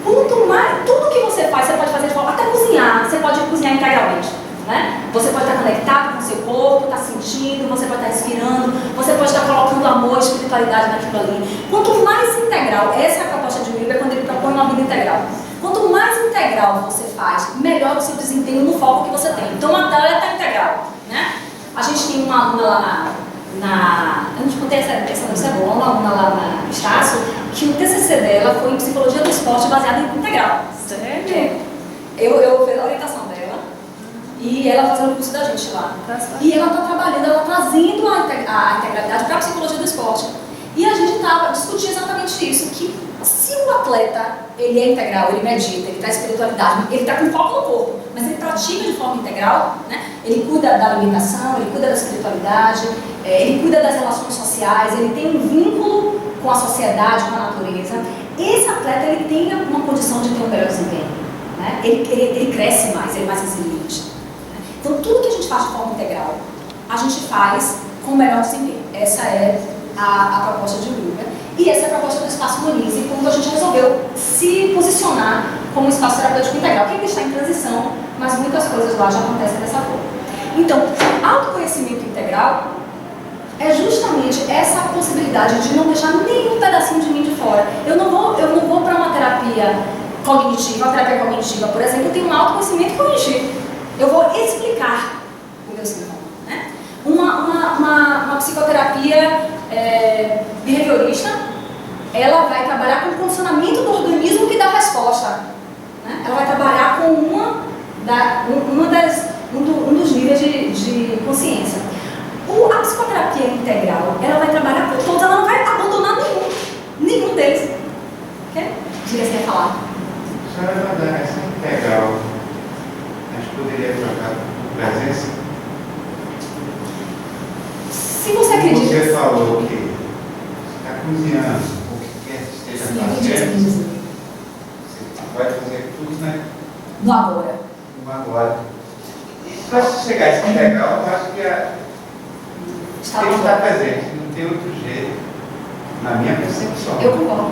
Quanto mais, tudo que você faz, você pode fazer de forma, até cozinhar, você pode cozinhar integralmente. Né? Você pode estar conectado com o seu corpo, estar sentindo, você pode estar respirando, você pode estar colocando amor e espiritualidade naquilo ali. Quanto mais integral, essa é a proposta de Wilber quando ele propõe uma vida integral. Quanto mais integral você faz, melhor o seu desempenho no foco que você tem. Então a tela está integral. Né? A gente tem uma aluna lá eu não te contei essa boa, uma aluna lá na Estácio, que o TCC dela foi em psicologia do esporte baseado em integral. Sério? Eu fiz a orientação dela. E ela fazendo o curso da gente lá. E ela está trabalhando, ela trazendo a integralidade para a psicologia do esporte. E a gente estava discutindo exatamente isso, que se o atleta ele é integral, ele medita, ele traz espiritualidade, ele está com foco no corpo, mas ele pratica de forma integral, né? Ele cuida da alimentação, ele cuida da espiritualidade, ele cuida das relações sociais, ele tem um vínculo com a sociedade, com a natureza. Esse atleta ele tem uma condição de ter um melhor desempenho. Né? Ele cresce mais, ele é mais resiliente. Então, tudo que a gente faz de forma integral, a gente faz com o melhor desempenho. Essa é a proposta de Wilber. E essa é a proposta do Espaço Humanize, quando a gente resolveu se posicionar como um espaço terapêutico integral, que ainda está em transição, mas muitas coisas lá já acontecem dessa forma. Então, autoconhecimento integral é justamente essa possibilidade de não deixar nenhum pedacinho de mim de fora. Eu não vou para uma terapia cognitiva. A terapia cognitiva, por exemplo, tem um autoconhecimento cognitivo. Eu vou explicar o meu sintoma. Né? Uma psicoterapia behaviorista besta, ela vai trabalhar com o condicionamento do organismo que dá a resposta. Né? Ela vai trabalhar com um dos níveis de consciência. A psicoterapia integral, ela vai trabalhar com todos, ela não vai abandonar nenhum deles. Okay? Diga se quer falar. A senhora vai dar essa integral, a gente poderia trocar por presença? Se você acredita... Você falou que está cozinhando, o que quer que esteja fazendo, você vai fazer tudo, né? No agora. No agora. Para chegar a essa integral, eu acho que tem que estar presente, não tem outro jeito, na minha percepção. Eu concordo.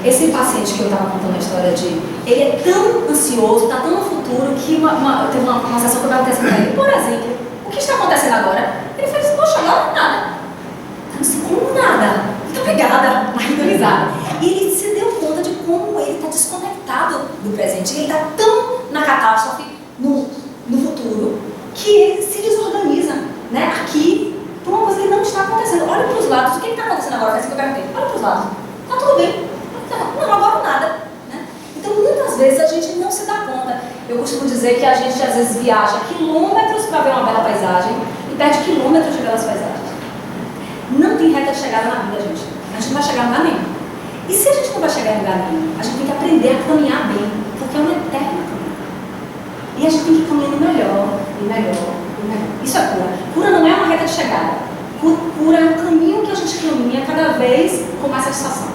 Esse paciente que eu estava contando a história de... Ele é tão ansioso, está tão no futuro, que teve uma sessão que eu estava testando ele. Por exemplo, o que está acontecendo agora? Ele fez, poxa, agora nada. Não sei como nada. Fica pegada, marginalizada. E ele se deu conta de como ele está desconectado do presente. Ele está tão na catástrofe, no futuro, que ele se desorganiza, né? Aqui, por uma coisa que não está acontecendo. Olha para os lados. O que está acontecendo agora? Foi isso que eu perguntei. Olha para os lados. Está tudo bem. Não, agora nada. Né? Então, muitas vezes a gente não se dá conta. Eu costumo dizer que a gente às vezes viaja quilômetros para ver uma bela paisagem e perde quilômetros de belas paisagens. Não tem reta de chegada na vida, gente. A gente não vai chegar em lugar nenhum. E se a gente não vai chegar em lugar nenhum, a gente tem que aprender a caminhar bem, porque é uma eterna caminhada. E a gente tem que ir caminhando melhor, e melhor, e melhor. Isso é cura. Cura não é uma reta de chegada. Cura é um caminho que a gente caminha cada vez com mais satisfação.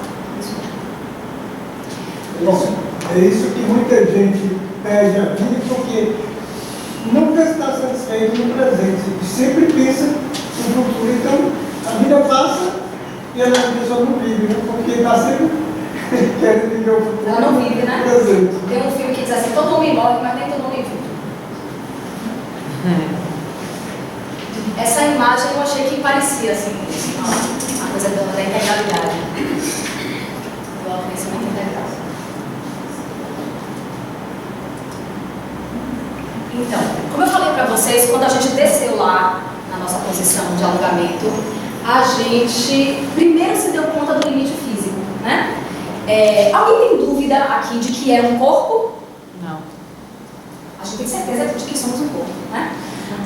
Bom, é isso que muita gente perde a vida porque nunca está satisfeito no presente, sempre pensa no futuro. Então, a vida passa e a pessoa não vive, né? Porque está sempre querendo viver o futuro. Ela não vive, né? Presente. Tem um filme que diz assim, todo homem morre, mas nem todo homem vive. Essa imagem eu achei que parecia assim, uma coisa da integralidade. Do autoconhecimento integral. Então, como eu falei para vocês, quando a gente desceu lá na nossa posição de alongamento, a gente primeiro se deu conta do limite físico, né? Alguém tem dúvida aqui de que é um corpo? Não. A gente tem certeza de que somos um corpo, né?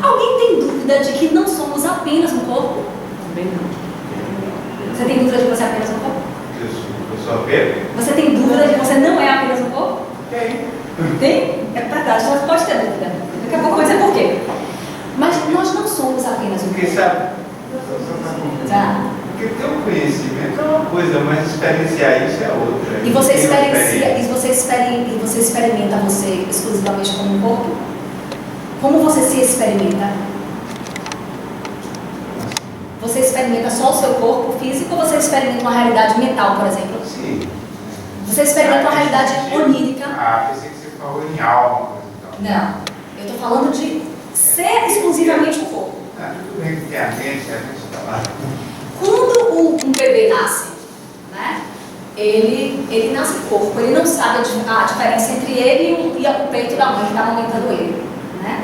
Alguém tem dúvida de que não somos apenas um corpo? Também não. Você tem dúvida de que você é apenas um corpo? Eu sou Pedro? Você tem dúvida de que você não é apenas um corpo? Tem. Tem? É verdade, você pode ter dúvida. Daqui a pouco eu vou dizer por quê. Mas nós não somos apenas um Porque corpo. sabe, Tá. porque ter um conhecimento é uma coisa, mas experienciar isso é outra. E você Tem uma experiencia, experiência. você experimenta você exclusivamente como um corpo? Como você se experimenta? Você experimenta só o seu corpo físico ou você experimenta uma realidade mental, por exemplo? Sim. Você experimenta uma realidade onírica? Pensei que você falou em alma. Coisa e tal. Não. Eu estou falando de ser exclusivamente um corpo. Tudo bem que tem a mente está lá. Quando um bebê nasce, né? Ele nasce corpo, ele não sabe a diferença entre ele e o peito da mãe que está amamentando ele. Né?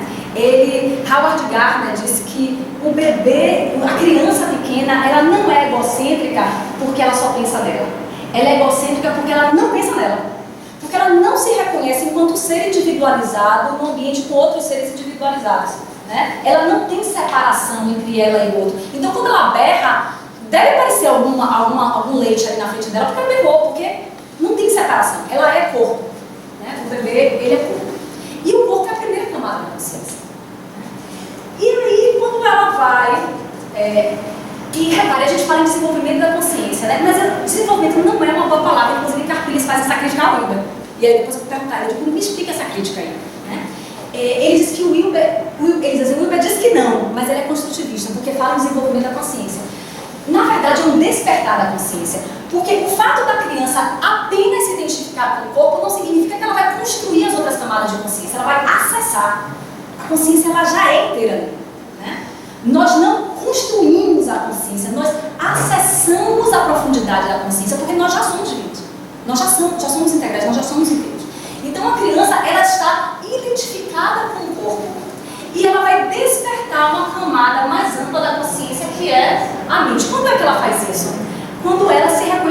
Howard Gardner disse que o bebê, a criança pequena, ela não é egocêntrica porque ela só pensa nela. Ela é egocêntrica porque ela não pensa nela. Porque ela não se reconhece enquanto ser individualizado no ambiente com outros seres individualizados. Né? Ela não tem separação entre ela e o outro. Então, quando ela berra, deve aparecer algum leite ali na frente dela, porque ela berrou, porque não tem separação. Ela é corpo. Né? O bebê, ele é corpo. E o corpo é a primeira camada da consciência. E aí, quando ela vai... e repare, a gente fala em desenvolvimento da consciência, né? Mas desenvolvimento não é uma boa palavra, inclusive Carpilhas faz essa crítica ao Wilber. E aí depois eu vou perguntar, eu digo, me explica essa crítica aí. Né? Ele diz que o Wilber diz que não, mas ele é construtivista, porque fala em desenvolvimento da consciência. Na verdade, é um despertar da consciência. Porque o fato da criança apenas se identificar com o corpo não significa que ela vai construir as outras camadas de consciência, ela vai acessar. A consciência ela já é inteira. Né? Nós não construímos a consciência, nós acessamos a profundidade da consciência, porque nós já somos divinos. Nós já somos integrais, nós já somos inteiros. Então a criança ela está identificada com o corpo e ela vai despertar uma camada mais ampla da consciência que é a mente. Quando é que ela faz isso? Quando ela se reconhece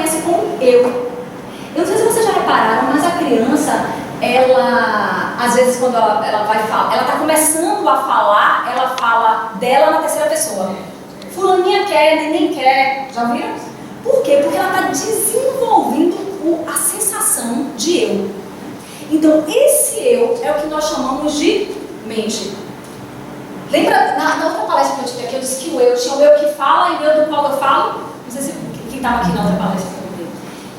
quando ela vai falar, ela está começando a falar, ela fala dela na terceira pessoa. Fulaninha quer, neném quer. Já viram? Por quê? Porque ela está desenvolvendo a sensação de eu. Então, esse eu é o que nós chamamos de mente. Lembra, na outra palestra que eu tive aqui, eu disse que o eu tinha o eu que fala e o eu do qual eu falo? Não sei se quem estava aqui na outra palestra que eu vi.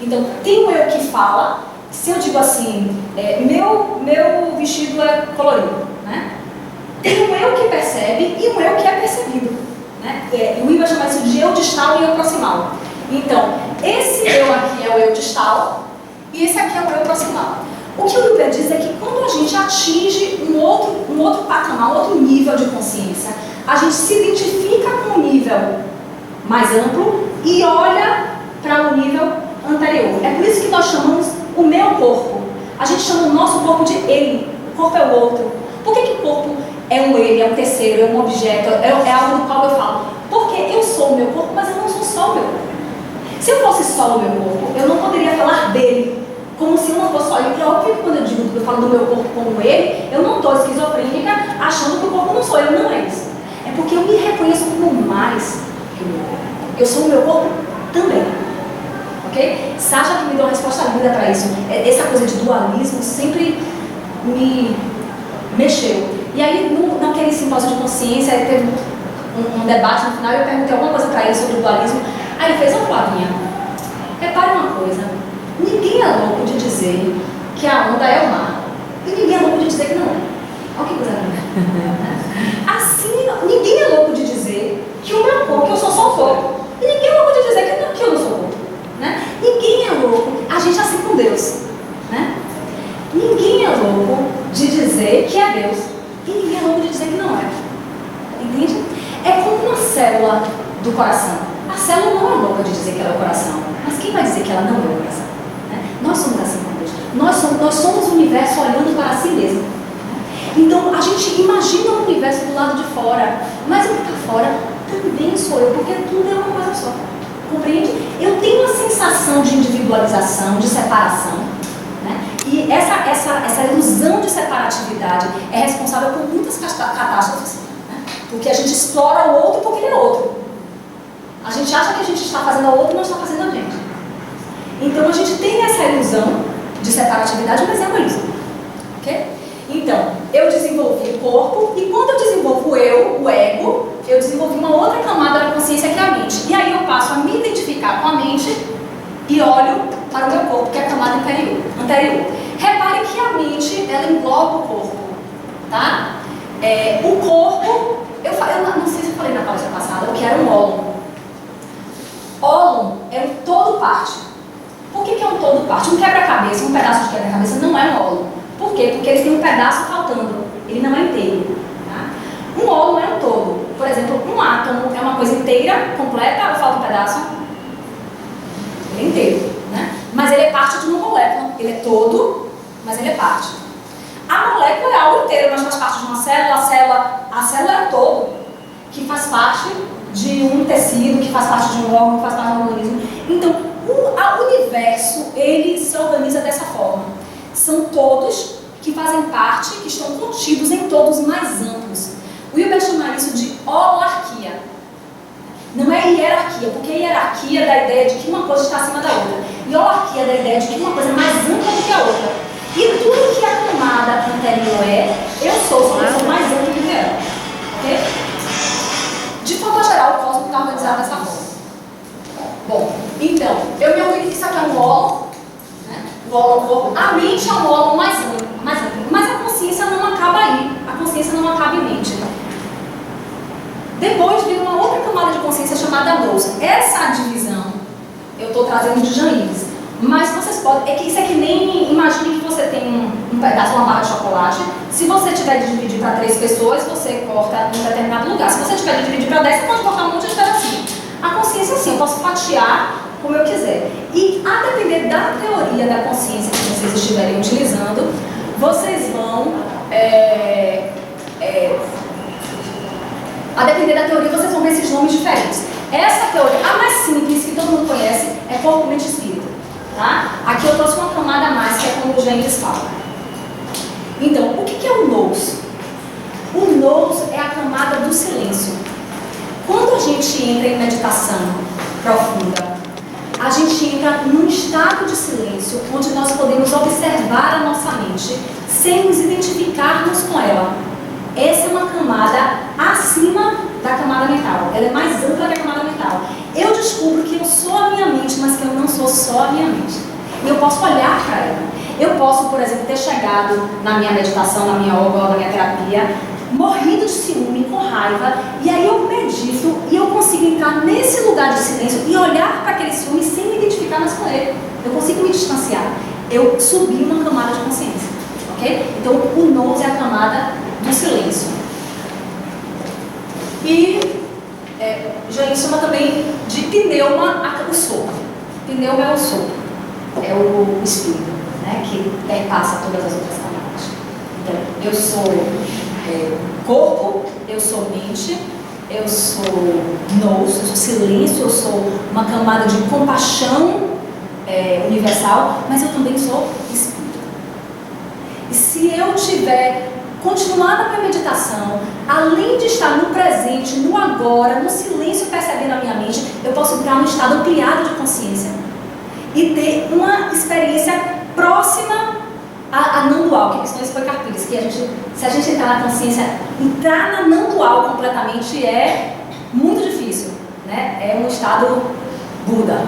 Então, tem o eu que fala. Se eu digo assim, meu vestido é colorido, né? Tem um eu que percebe e um eu que é percebido, né? O Will vai chamar isso de eu distal e eu proximal. Então, esse eu aqui é o eu distal e esse aqui é o eu proximal. O que o Will diz é que quando a gente atinge um outro patamar, um outro nível de consciência, a gente se identifica com um nível mais amplo e olha para um nível anterior. É por isso que nós chamamos o meu corpo. A gente chama o nosso corpo de ele. O corpo é o outro. Por que o corpo é um ele, é um terceiro, é um objeto, é algo do qual eu falo? Porque eu sou o meu corpo, mas eu não sou só o meu corpo. Se eu fosse só o meu corpo, eu não poderia falar dele, como se eu não fosse só ele. Porque é óbvio que quando eu falo do meu corpo como ele, eu não estou esquizofrênica achando que o corpo não sou eu, não é isso. É porque eu me reconheço como mais que o meu corpo. Eu sou o meu corpo também. Ok? Sasha que me deu uma resposta linda para isso. Essa coisa de dualismo sempre me mexeu. E aí, naquele simpósio de consciência, teve um debate no final e eu perguntei alguma coisa para ele sobre o dualismo. Aí ele fez: "Ô Flavinha, repare uma coisa, ninguém é louco de dizer que a onda é o mar. E ninguém é louco de dizer que não é. Olha que coisa linda. Assim, ninguém é louco de dizer que o meu corpo, que eu sou só o corpo. E ninguém é louco de dizer que eu não sou o corpo. Né? Ninguém é louco, a gente é assim com Deus. Né? Ninguém é louco de dizer que é Deus. E ninguém é louco de dizer que não é. Entende? É como uma célula do coração. A célula não é louca de dizer que ela é o coração. Mas quem vai dizer que ela não é o coração? Né? Nós somos assim com Deus. Nós somos o universo olhando para si mesmo. Então a gente imagina o universo do lado de fora. Mas o que está fora também sou eu, porque tudo é uma coisa só. Compreende? Eu tenho uma sensação de individualização, de separação, né? E essa ilusão de separatividade é responsável por muitas catástrofes, né? Porque a gente explora o outro porque ele é outro. A gente acha que a gente está fazendo ao outro e não está fazendo a gente. Então a gente tem essa ilusão de separatividade, mas é uma ilusão. Ok? Então, eu desenvolvi o corpo e quando eu desenvolvo o ego, eu desenvolvi uma outra camada da consciência que é a mente. E aí eu passo a me identificar com a mente e olho para o meu corpo, que é a camada anterior. Repare que a mente, ela engloba o corpo, tá? O corpo, eu não sei se eu falei na palestra passada, o que era um ólon. Ólon é um todo-parte. Por que é um todo-parte? Um quebra-cabeça, um pedaço de quebra-cabeça não é um ólon. Por quê? Porque ele tem um pedaço faltando, ele não é inteiro. Tá? Um ólon é um todo. Por exemplo, um átomo é uma coisa inteira, completa, ou falta um pedaço? Ele é inteiro, né? Mas ele é parte de uma molécula. Ele é todo, mas ele é parte. A molécula é algo inteiro, mas faz parte de uma célula. A célula é um todo, que faz parte de um tecido, que faz parte de um órgão, que faz parte de um organismo. Então, o universo, ele se organiza dessa forma. São todos que fazem parte, que estão contidos em todos mais amplos. O Will vai chamar isso de holarquia. Não é hierarquia, porque hierarquia dá a ideia de que uma coisa está acima da outra. E holarquia dá a ideia de que uma coisa é mais ampla do que a outra. E tudo que a camada anterior eu sou uma pessoa mais ampla do que ela. Ok? De forma geral, o cosmos está organizado dessa forma. Bom, então, eu me organizo, isso aqui é um ólon. A mente é um ólon mais amplo, mas a consciência não acaba aí, a consciência não acaba em mente. Depois vem uma outra camada de consciência chamada nous. Essa divisão eu estou trazendo de Jean-Yves, mas vocês podem, isso é que nem, imagine que você tem um pedaço, uma barra de chocolate. Se você tiver de dividir para 3 pessoas, você corta em determinado lugar. Se você tiver de dividir para 10, você pode cortar um monte de pedacinho. A consciência é assim, eu posso fatiar como eu quiser. E a depender da teoria da consciência que vocês estiverem utilizando, vocês vão, a depender da teoria, vocês vão ver esses nomes diferentes. Essa teoria, a mais simples, que todo mundo conhece, é corpo, mente e espírito. Tá? Aqui eu trouxe uma camada a mais, que é como o Gênesis fala. Então, o que é o em meditação profunda, a gente entra num estado de silêncio onde nós podemos observar a nossa mente sem nos identificarmos com ela. Essa é uma camada acima da camada mental. Ela é mais ampla que a camada mental. Eu descubro que eu sou a minha mente, mas que eu não sou só a minha mente. E eu posso olhar para ela. Eu posso, por exemplo, ter chegado na minha meditação, na minha yoga, na minha terapia, morrido de ciúme, com raiva, e aí eu medito e eu consigo entrar nesse lugar de silêncio e olhar para aquele ciúme sem me identificar mais com ele. Eu consigo me distanciar. Eu subi uma camada de consciência, ok? Então o nous é a camada do silêncio. E já chama também de pneuma o sopro. Pneuma é o sopro, é o espírito, né, que perpassa todas as outras camadas. Então, eu sou corpo, eu sou mente, eu sou nous, eu sou silêncio, eu sou uma camada de compaixão universal, mas eu também sou espírito. E se eu tiver continuar na minha meditação, além de estar no presente, no agora, no silêncio, percebendo a minha mente, eu posso entrar num estado ampliado de consciência e ter uma experiência próxima a não dual, que isso foi Carpires, que se a gente entrar na consciência, entrar na não dual completamente é muito difícil, né? É um estado Buda.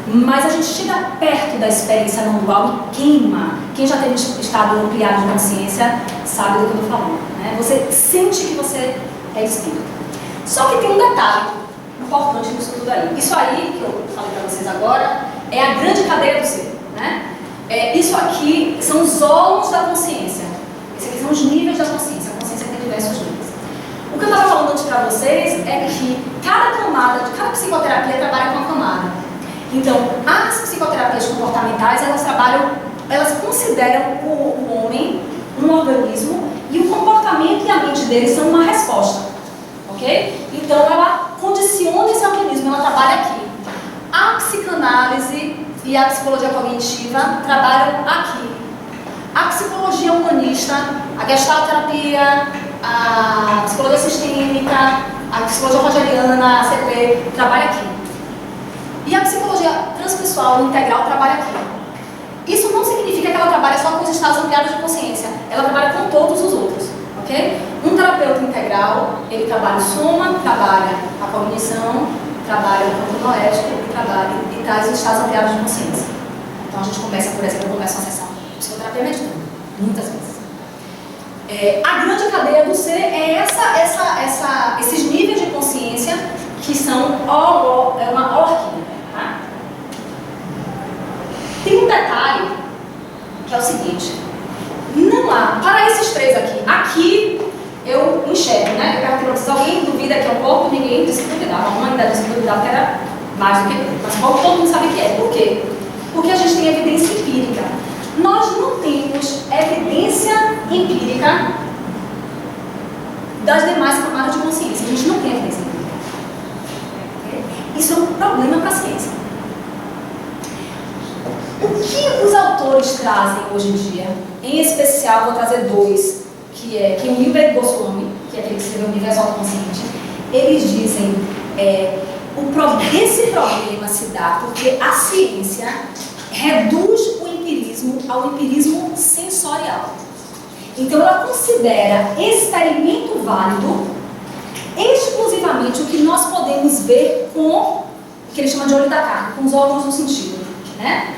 Mas a gente chega perto da experiência não dual e queima. Quem já teve estado ampliado de consciência sabe do que eu estou falando, né? Você sente que você é espírito. Só que tem um detalhe importante nisso tudo aí. Isso aí, que eu falei para vocês agora, é a grande cadeia do ser, né? Isso aqui são os ólmos da consciência. Esses aqui são os níveis da consciência. A consciência tem diversos níveis. O que eu estava falando antes para vocês é que cada camada, cada psicoterapia trabalha com uma camada. Então, as psicoterapias comportamentais, elas consideram o homem um organismo e o comportamento e a mente dele são uma resposta, ok? Então, ela condiciona esse organismo, ela trabalha aqui. A psicanálise e a psicologia cognitiva trabalham aqui. A psicologia humanista, a gestalterapia, a psicologia sistêmica, a psicologia rogeriana, a CP, trabalha aqui. E a psicologia transpessoal integral trabalha aqui. Isso não significa que ela trabalha só com os estados ampliados de consciência. Ela trabalha com todos os outros, ok? Um terapeuta integral, ele trabalha o soma, trabalha a cognição, trabalha o campo noético e traz os estados ampliados de consciência. Então a gente começa, por exemplo, uma sessão de psicoterapia meditando, muitas vezes. A grande cadeia do ser é esses níveis de consciência que são uma orquídea. Tá? Tem um detalhe que é o seguinte: não há, para esses três aqui eu enxergo, né? Eu perguntei para vocês, alguém duvida que é um corpo? Ninguém disse que duvidava. A mãe ainda disse que duvidava que era mais do que corpo. Mas corpo todo mundo sabe que é. Por quê? Porque a gente tem evidência empírica. Nós não temos evidência empírica das demais camadas de consciência. A gente não tem evidência empírica. Isso é um problema para a ciência. O que os autores trazem hoje em dia? Em especial, vou trazer dois, que é o Hilbert Goswami, que é aquele que escreveu o Universo Autoconsciente. Eles dizem esse problema se dá porque a ciência reduz o empirismo ao empirismo sensorial. Então, ela considera experimento válido exclusivamente o que nós podemos ver com o que ele chama de olho da carne, com os órgãos do sentido, né?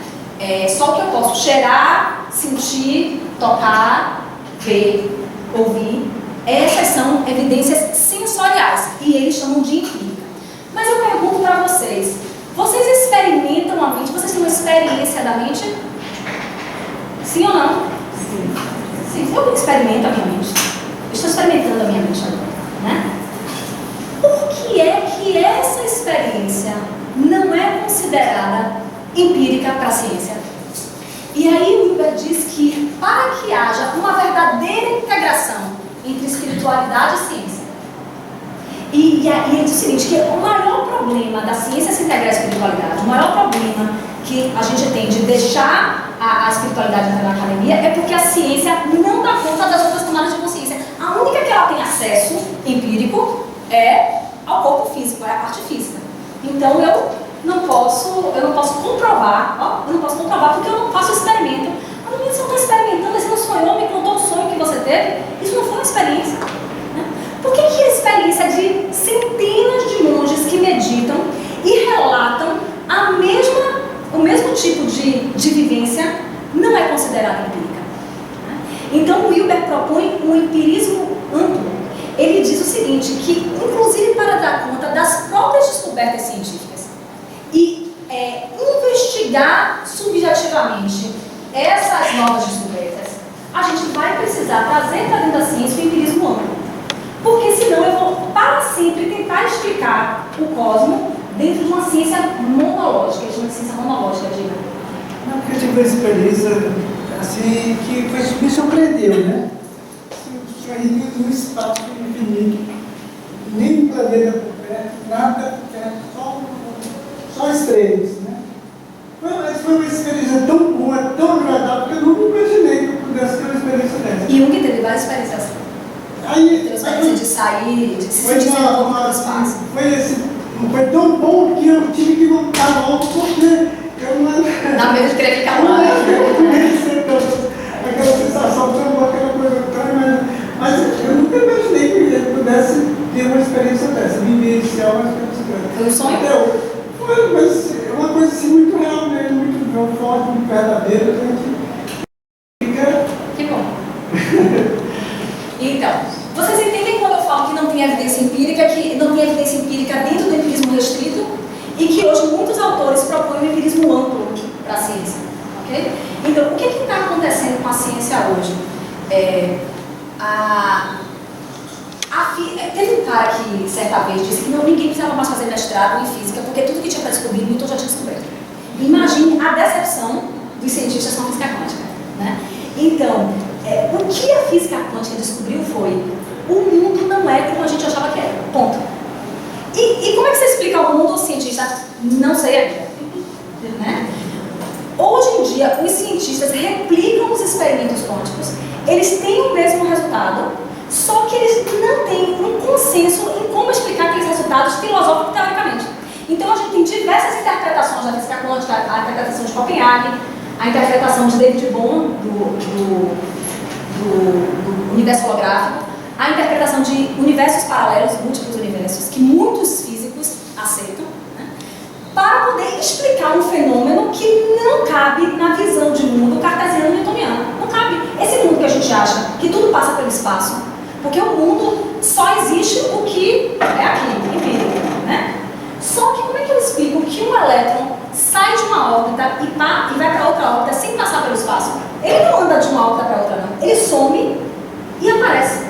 Só o que eu posso cheirar, sentir, tocar, ver, ouvir. Essas são evidências sensoriais e eles chamam de empírica. Mas eu pergunto para vocês experimentam a mente? Vocês têm uma experiência da mente? Sim ou não? Sim. Eu experimento a minha mente. Eu estou experimentando a minha mente agora, né? Por que é que essa experiência não é considerada empírica para a ciência? E aí o Hilbert diz que para que haja uma verdadeira integração entre espiritualidade e ciência, e ele diz o seguinte, que o maior problema da ciência se integrar à espiritualidade, o maior problema que a gente tem de deixar a espiritualidade entrar na academia é porque a ciência não dá conta das outras camadas de consciência. A única que ela tem acesso empírico é ao corpo físico, é a parte física. Então eu não posso comprovar, eu não posso comprovar porque eu não faço experimento. Mas você não está experimentando, você não sonhou, me contou o sonho que você teve, isso não foi uma experiência. Né? Por que a experiência de centenas de monges que meditam e relatam o mesmo tipo de vivência não é considerada empírica? Né? Então o Wilber propõe um empirismo amplo. Ele diz o seguinte, que inclusive para dar conta das próprias descobertas científicas e investigar subjetivamente essas novas descobertas, a gente vai precisar trazer para dentro da ciência o empirismo amplo. Porque senão eu vou para sempre tentar explicar o cosmos dentro de uma ciência monológica, diga. Não, porque eu tive uma experiência assim que me surpreendeu, né? Aí no espaço infinito, nem planeta por perto, nada perto, só estrelas, né? Mas foi uma experiência tão boa, tão agradável, que eu nunca imaginei que eu pudesse ter uma experiência dessa. E Jung teve várias experiências assim. Teve experiência de sair, de se sentir um pouco no espaço. Foi tão bom que eu tive que voltar logo, porque eu não... Dá medo de querer ficar lá. Aquela sensação tão boa, aquela coisa tão... Mas eu nunca imaginei que ele pudesse ter uma experiência dessa, vivenciar uma experiência dessa. Foi um sonho? Foi, mas é uma coisa assim muito real mesmo, muito forte, muito verdadeira. Que bom. Então, vocês entendem quando eu falo que não tem evidência empírica, dentro do empirismo restrito, e que hoje muitos autores propõem um empirismo amplo para a ciência. Okay? Então, o que está acontecendo com a ciência hoje? Teve um cara que certa vez disse que ninguém precisava mais fazer mestrado em física, porque tudo que tinha para descobrir, Newton já tinha descoberto. Imagine a decepção dos cientistas com a física quântica. Né? Então, o que a física quântica descobriu foi: o mundo não é como a gente achava que era. Ponto. E como é que você explica ao mundo cientista? Não sei ainda. Né? Hoje em dia, os cientistas replicam os experimentos quânticos, eles têm o mesmo resultado, só que eles não têm um consenso em como explicar aqueles resultados filosóficos teoricamente. Então a gente tem diversas interpretações da física quântica, a interpretação de Copenhague, a interpretação de David Bohm do universo holográfico, a interpretação de universos paralelos, múltiplos universos, que muitos físicos aceitam, né, para poder explicar um fenômeno que não cabe na visão de mundo cartesiano e newtoniano. Não cabe. Esse mundo que a gente acha que tudo passa pelo espaço, porque o mundo só existe o que é aqui, empírico, né? Só que como é que eu explico que um elétron sai de uma órbita e vai para outra órbita sem passar pelo espaço? Ele não anda de uma órbita para outra, não. Ele some e aparece.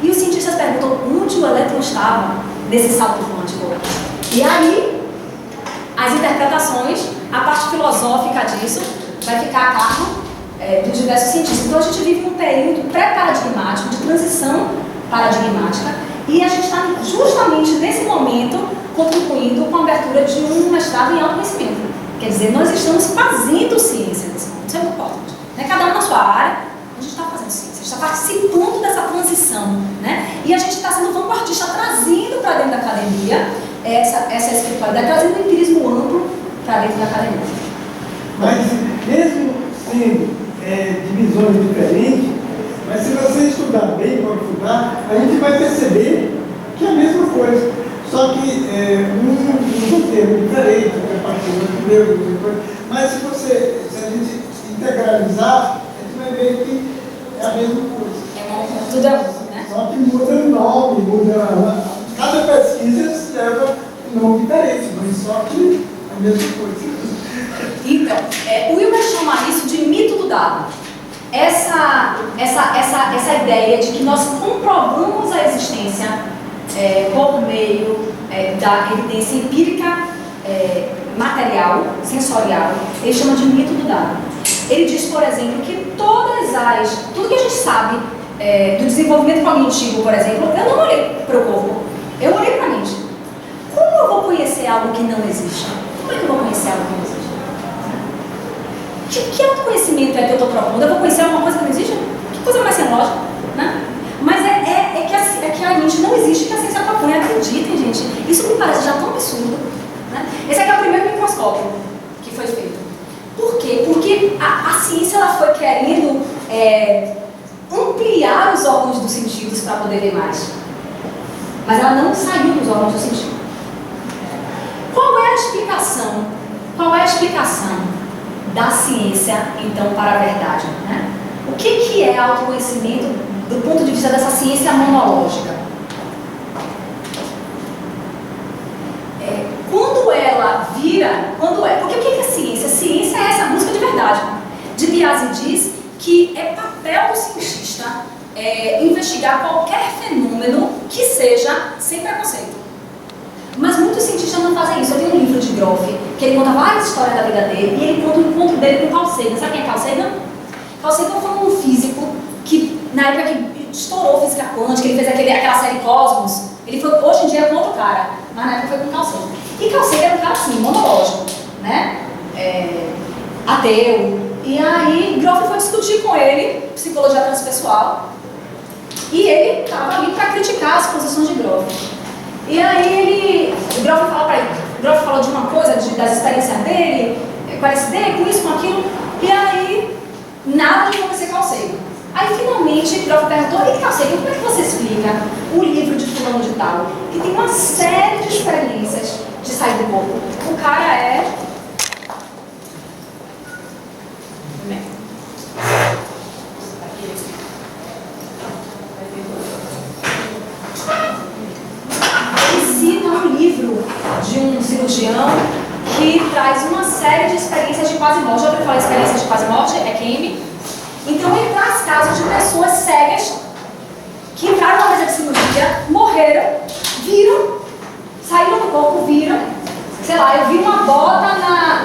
E os cientistas perguntam onde o elétron estava nesse salto quântico. E aí, as interpretações, a parte filosófica disso, vai ficar a cargo dos diversos cientistas. Então a gente vive um período pré-paradigmático, de transição paradigmática, e a gente está justamente nesse momento contribuindo com a abertura de um mestrado em autoconhecimento. Quer dizer, nós estamos fazendo ciência nesse momento, isso é muito importante. Né? Cada um na sua área, a gente está fazendo ciência, a gente está participando dessa transição, né? E a gente está sendo vanguardista, trazendo para dentro da academia essa espiritualidade, trazendo um empirismo amplo para dentro da academia. Mas mesmo sendo divisões diferentes, mas se você estudar bem, aprofundar, a gente vai perceber que é a mesma coisa. Só que um termo diferente, a partir do meu, mas se a gente integralizar, a gente vai ver que é a mesma coisa. Tudo é um, né? Só que muda o nome, cada pesquisa leva um nome diferente, mas só que é a mesma coisa. Então, o Wilber chama isso de mito do dado. Essa ideia de que nós comprovamos a existência por meio da evidência empírica material, sensorial, ele chama de mito do dado. Ele diz, por exemplo, que tudo que a gente sabe do desenvolvimento cognitivo, por exemplo, eu não olhei para o corpo, eu olhei para a mente. Como eu vou conhecer algo que não existe? Como é que eu vou conhecer algo que não existe? Que autoconhecimento é que eu estou propondo? Eu vou conhecer alguma coisa que não existe? Que coisa mais sem lógica, né? Mas que a mente não existe, que a ciência propõe. Acreditem, gente. Isso me parece já tão absurdo, Né? Esse aqui é o primeiro microscópio que foi feito. Por quê? Porque a ciência ela foi querendo ampliar os órgãos dos sentidos para poder ver mais. Mas ela não saiu dos órgãos do sentido. Qual é a explicação? Qual é a explicação da ciência, então, para a verdade? Né? O que é autoconhecimento do ponto de vista dessa ciência monológica? Quando ela vira... Porque o que é ciência? Ciência é essa busca de verdade. De Biase diz que é papel do cientista investigar qualquer fenômeno que seja sem preconceito. Mas muitos cientistas não fazem isso. Eu tenho um livro de Groff, que ele conta várias histórias da vida dele, e ele conta o encontro dele com Carl Sagan. Sabe quem é Carl Sagan? Carl Sagan foi um físico que, na época que estourou física quântica, ele fez aquela série Cosmos. Ele foi, hoje em dia, com outro cara, mas na época foi com Carl Sagan. E Carl Sagan era um cara assim, monológico, né? Ateu. E aí, Groff foi discutir com ele, psicologia transpessoal, e ele estava ali para criticar as posições de Groff. E aí Groff fala para ele, Groff falou de uma coisa, das experiências dele, com LSD, com isso, com aquilo, e aí nada de convencer Carl Sagan. Aí finalmente Groff perguntou, e Carl Sagan, como é que você explica o livro de fulano de tal, que tem uma série de experiências de sair do corpo? O cara é... Cita um livro de um cirurgião que traz uma série de experiências de quase morte. Já ouviu falar de experiências de quase morte? É Kame. Então ele traz casos de pessoas cegas que entraram na mesa de cirurgia, morreram, viram, saíram do corpo, viram. Sei lá, eu vi uma bota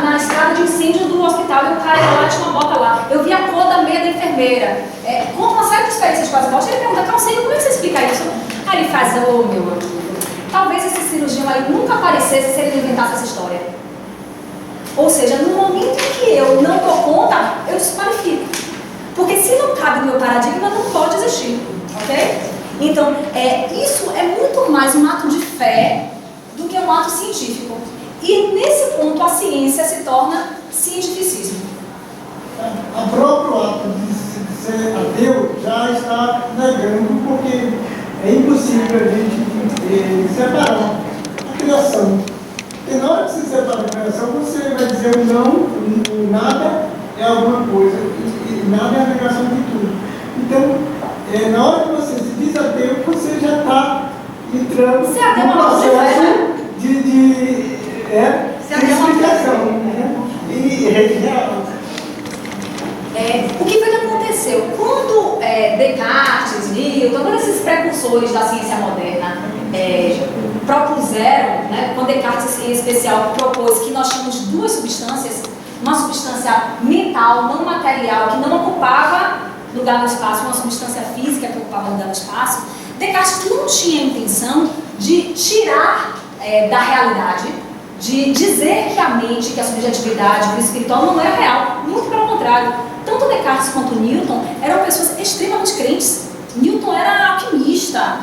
na estrada de incêndio do hospital e o cara ia lá, tinha uma bota lá. Eu vi a cor da meia da enfermeira. Conta uma série de experiências de quase morte. Ele pergunta, Carl Sagan, como é que você explica isso? Aí ele faz, meu amigo, talvez esse cirurgião aí nunca aparecesse se ele inventasse essa história. Ou seja, no momento em que eu não dou conta, eu desqualifico. Porque se não cabe no meu paradigma, não pode existir. Ok? Então, isso é muito mais um ato de fé do que um ato científico. E nesse ponto a ciência se torna cientificismo. O próprio ato de ser ateu já está negando, porque é impossível a gente separar a criação. Porque na hora que você separa a criação, você vai dizer o não, o nada é alguma coisa, e nada é a negação de tudo. Então, na hora que você se diz ateu, você já está entrando no processo de explicação. O que foi que aconteceu? Quando Descartes, Newton, todos esses precursores da ciência moderna propuseram, né, quando Descartes em especial propôs que nós tínhamos duas substâncias, uma substância mental, não material, que não ocupava lugar no espaço, uma substância física que ocupava lugar no espaço, Descartes não tinha a intenção de tirar da realidade, de dizer que a mente, que a subjetividade, que o espiritual não é real. Muito pelo contrário. Tanto Descartes quanto Newton eram pessoas extremamente crentes. Newton era alquimista,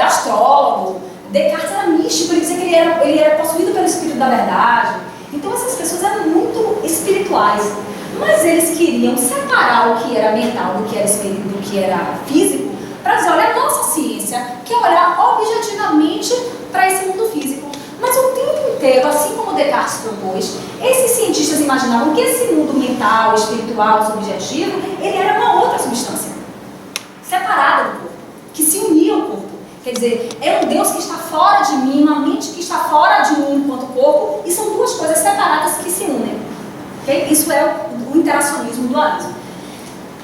astrólogo. Descartes era místico, ele dizia que ele era possuído pelo espírito da verdade. Então essas pessoas eram muito espirituais. Mas eles queriam separar o que era mental do que era espírito, do que era físico, para dizer, olha, a nossa ciência quer olhar objetivamente para esse mundo físico. Mas o tempo inteiro, assim como Descartes propôs, esses cientistas imaginavam que esse mundo mental, espiritual, subjetivo, ele era uma outra substância, separada do corpo, que se unia ao corpo. Quer dizer, é um Deus que está fora de mim, uma mente que está fora de mim enquanto corpo, e são duas coisas separadas que se unem. Okay? Isso é o interacionismo, o dualismo.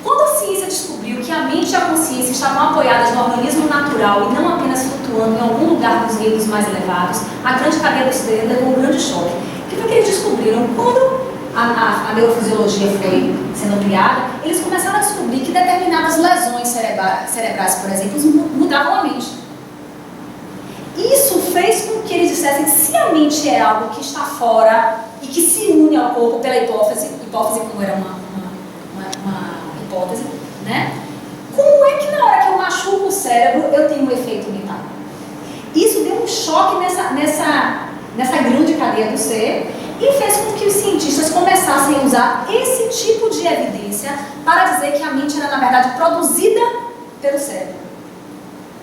Quando a ciência descobriu que a mente e a consciência estavam apoiadas no organismo natural e não apenas flutuando em algum lugar dos reinos mais elevados, a grande cadeia do estrela levou um grande choque. O que foi que eles descobriram? Quando a neurofisiologia foi sendo ampliada, eles começaram a descobrir que determinadas lesões cerebrais, por exemplo, mudavam a mente. Isso fez com que eles dissessem que se a mente é algo que está fora e que se une ao corpo pela hipófise como era uma hipótese, né? Como é que na hora que eu machuco o cérebro eu tenho um efeito mental? Isso deu um choque nessa grande cadeia do ser, e fez com que os cientistas começassem a usar esse tipo de evidência para dizer que a mente era, na verdade, produzida pelo cérebro.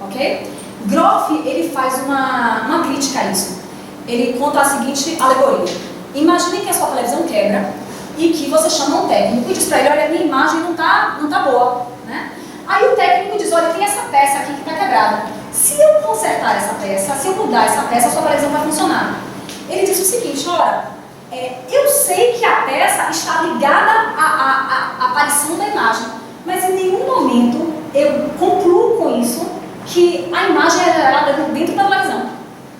Ok? Groff, ele faz uma crítica a isso. Ele conta a seguinte alegoria. Imagine que a sua televisão quebra e que você chama um técnico e diz para ele, olha, minha imagem não tá boa, né? Aí o técnico diz, olha, tem essa peça aqui que está quebrada. Se eu consertar essa peça, se eu mudar essa peça, a sua televisão vai funcionar. Ele diz o seguinte, olha, eu sei que a peça está ligada à aparição da imagem, mas em nenhum momento eu concluo com isso que a imagem é gerada dentro da televisão.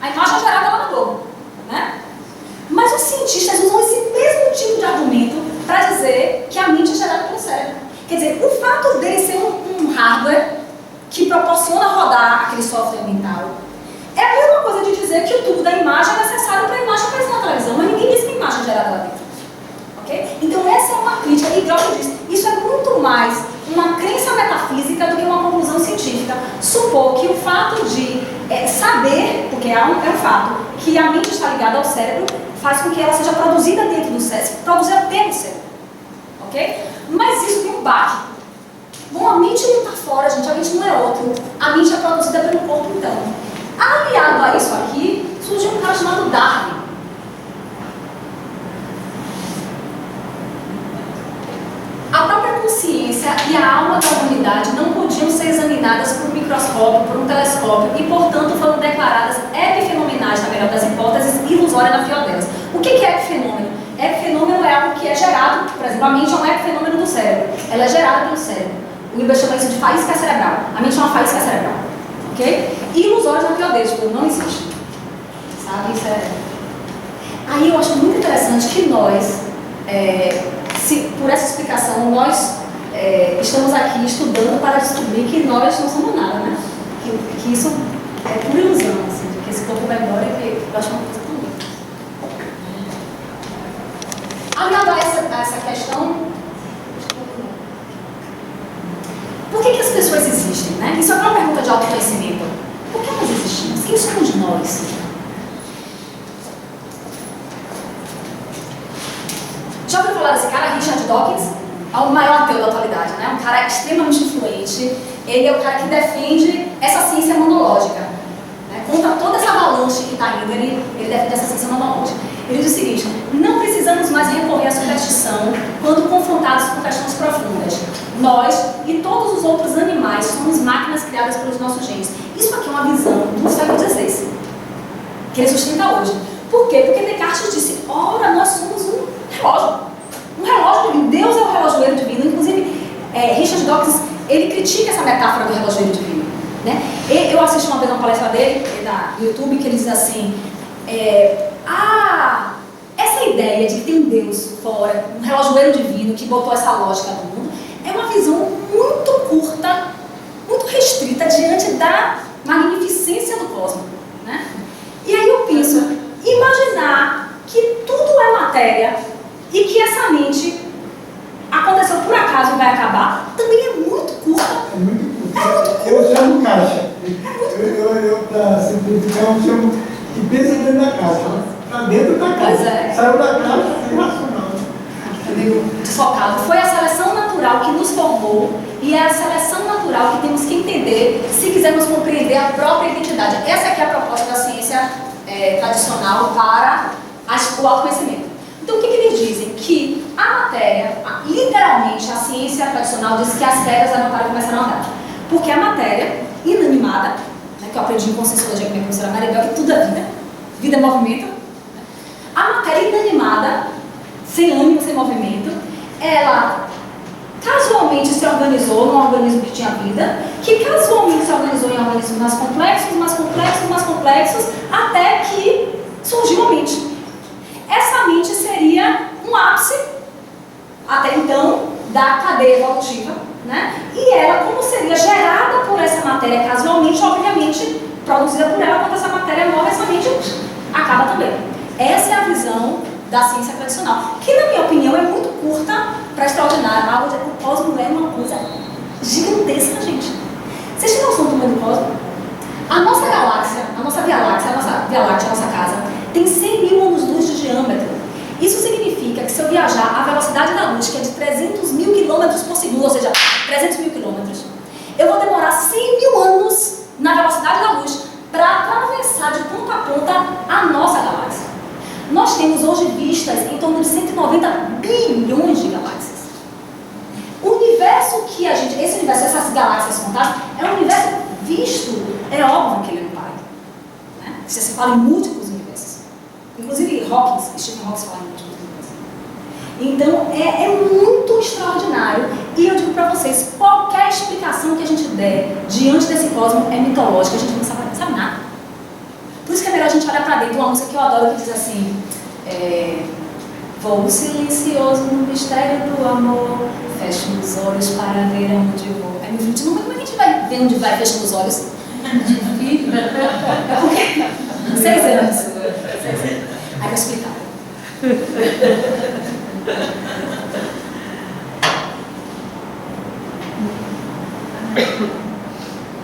A imagem é gerada lá na Globo, né? Mas os cientistas usam esse mesmo tipo de argumento para dizer que a mente é gerada pelo cérebro. Quer dizer, o fato dele ser um hardware que proporciona rodar aquele software mental é a mesma coisa de dizer que o tubo da imagem é necessário para a imagem aparecer na televisão, mas ninguém diz que a imagem é gerada lá dentro. Okay? Então essa é uma crítica, e Groff diz, isso é muito mais uma crença metafísica do que uma conclusão científica. Supor que o fato de saber, porque é um fato, que a mente está ligada ao cérebro, faz com que ela seja produzida dentro do cérebro, produzida pelo cérebro. Ok? Mas isso tem um baque. Bom, a mente não está fora, gente, a mente não é outro. A mente é produzida pelo corpo, então. Aliado a isso aqui, surgiu um cara chamado Darwin. A própria consciência e a alma da humanidade não podiam ser examinadas por um microscópio, por um telescópio, e, portanto, foram declaradas epifenomenais, na melhor das hipóteses, ilusórias na pior delas. O que é epifenômeno? Epifenômeno é algo que é gerado, por exemplo, a mente é um epifenômeno do cérebro. Ela é gerada pelo cérebro. O Iber chama isso de faísca cerebral. A mente é uma faísca cerebral. Ok? E ilusórios na pior deles, porque não existe. Sabe? Isso é... Aí eu acho muito interessante que nós... por essa explicação, nós estamos aqui estudando para descobrir que nós não somos nada, né? Que isso é pura ilusão, assim, que esse corpo vai embora e que eu acho uma coisa tão linda. Aliado a essa questão, por que as pessoas existem, né? Isso é uma pergunta de autoconhecimento. Por que nós existimos? Quem somos nós? Já ouviu falar desse cara, Richard Dawkins? É o maior ateu da atualidade, né? Um cara extremamente influente. Ele é o cara que defende essa ciência monológica. Né? Contra toda essa avalanche que está indo, ele defende essa ciência monológica. Ele diz o seguinte, não precisamos mais recorrer à superstição quando confrontados com questões profundas. Nós e todos os outros animais somos máquinas criadas pelos nossos genes. Isso aqui é uma visão do século XVI, que ele sustenta hoje. Por quê? Porque Descartes disse, ora, nós somos um relógio. Um relógio divino. Deus é o relojoeiro divino. Inclusive, Richard Dawkins, ele critica essa metáfora do relojoeiro divino. Né? Eu assisti uma vez uma palestra dele, no YouTube, que ele diz assim, essa ideia de que tem um Deus fora, um relojoeiro divino que botou essa lógica no mundo, é uma visão muito curta, muito restrita diante da magnificência do cosmos. Né? E aí eu penso, imaginar que tudo é matéria e que essa mente aconteceu por acaso e vai acabar, também é muito curta. É muito curta. Eu chamo caixa. Eu para simplificar, eu chamo que pensa dentro da caixa. Está dentro da caixa. Pois é. Saiu da caixa, é irracional. Está meio desfocado. Foi a seleção natural que nos formou e é a seleção natural que temos que entender se quisermos compreender a própria identidade. Essa aqui é a proposta da ciência tradicional para o autoconhecimento. Então, o que eles dizem? Que a matéria, literalmente, a ciência tradicional diz que as pedras eram para começar a andar. Porque a matéria inanimada, né, que eu aprendi em Conscienciologia com a minha professora Maribel, que tudo é vida, vida é movimento. A matéria inanimada, sem ânimo, sem movimento, ela casualmente se organizou num organismo que tinha vida, que casualmente se organizou em organismos mais complexos, até que surgiu a mente. Essa mente seria um ápice, até então, da cadeia evolutiva, né? E ela, como seria gerada por essa matéria casualmente, obviamente, produzida por ela, quando essa matéria morre, essa mente acaba também. Essa é a visão da ciência tradicional, que, na minha opinião, é muito curta para extraordinária. A o cosmos é uma coisa gigantesca, gente. Vocês têm noção do tamanho do cosmos? A nossa galáxia, a nossa Via Láctea, a nossa casa, tem 100 mil anos-luz de diâmetro. Isso significa que se eu viajar a velocidade da luz, que é de 300 mil quilômetros por segundo, ou seja, 300 mil quilômetros, eu vou demorar 100 mil anos na velocidade da luz para atravessar de ponta a ponta a nossa galáxia. Nós temos hoje vistas em torno de 190 bilhões de galáxias. O universo que a gente, esse universo, essas galáxias contadas, é um universo visto, é óbvio que ele não para. Né? Se fala em múltiplos universos. Inclusive Stephen Hawking fala em múltiplos universos. Então é muito extraordinário. E eu digo para vocês, qualquer explicação que a gente der diante desse cosmos é mitológica, a gente não sabe nada. Por isso que é melhor a gente olhar para dentro. Uma música que eu adoro que diz assim: voo silencioso no mistério do amor, fecho os olhos para ver aonde vou. Aí meu filho, como é que a gente vai ver onde vai fechando os olhos? É porque 6 anos. Aí eu explicar.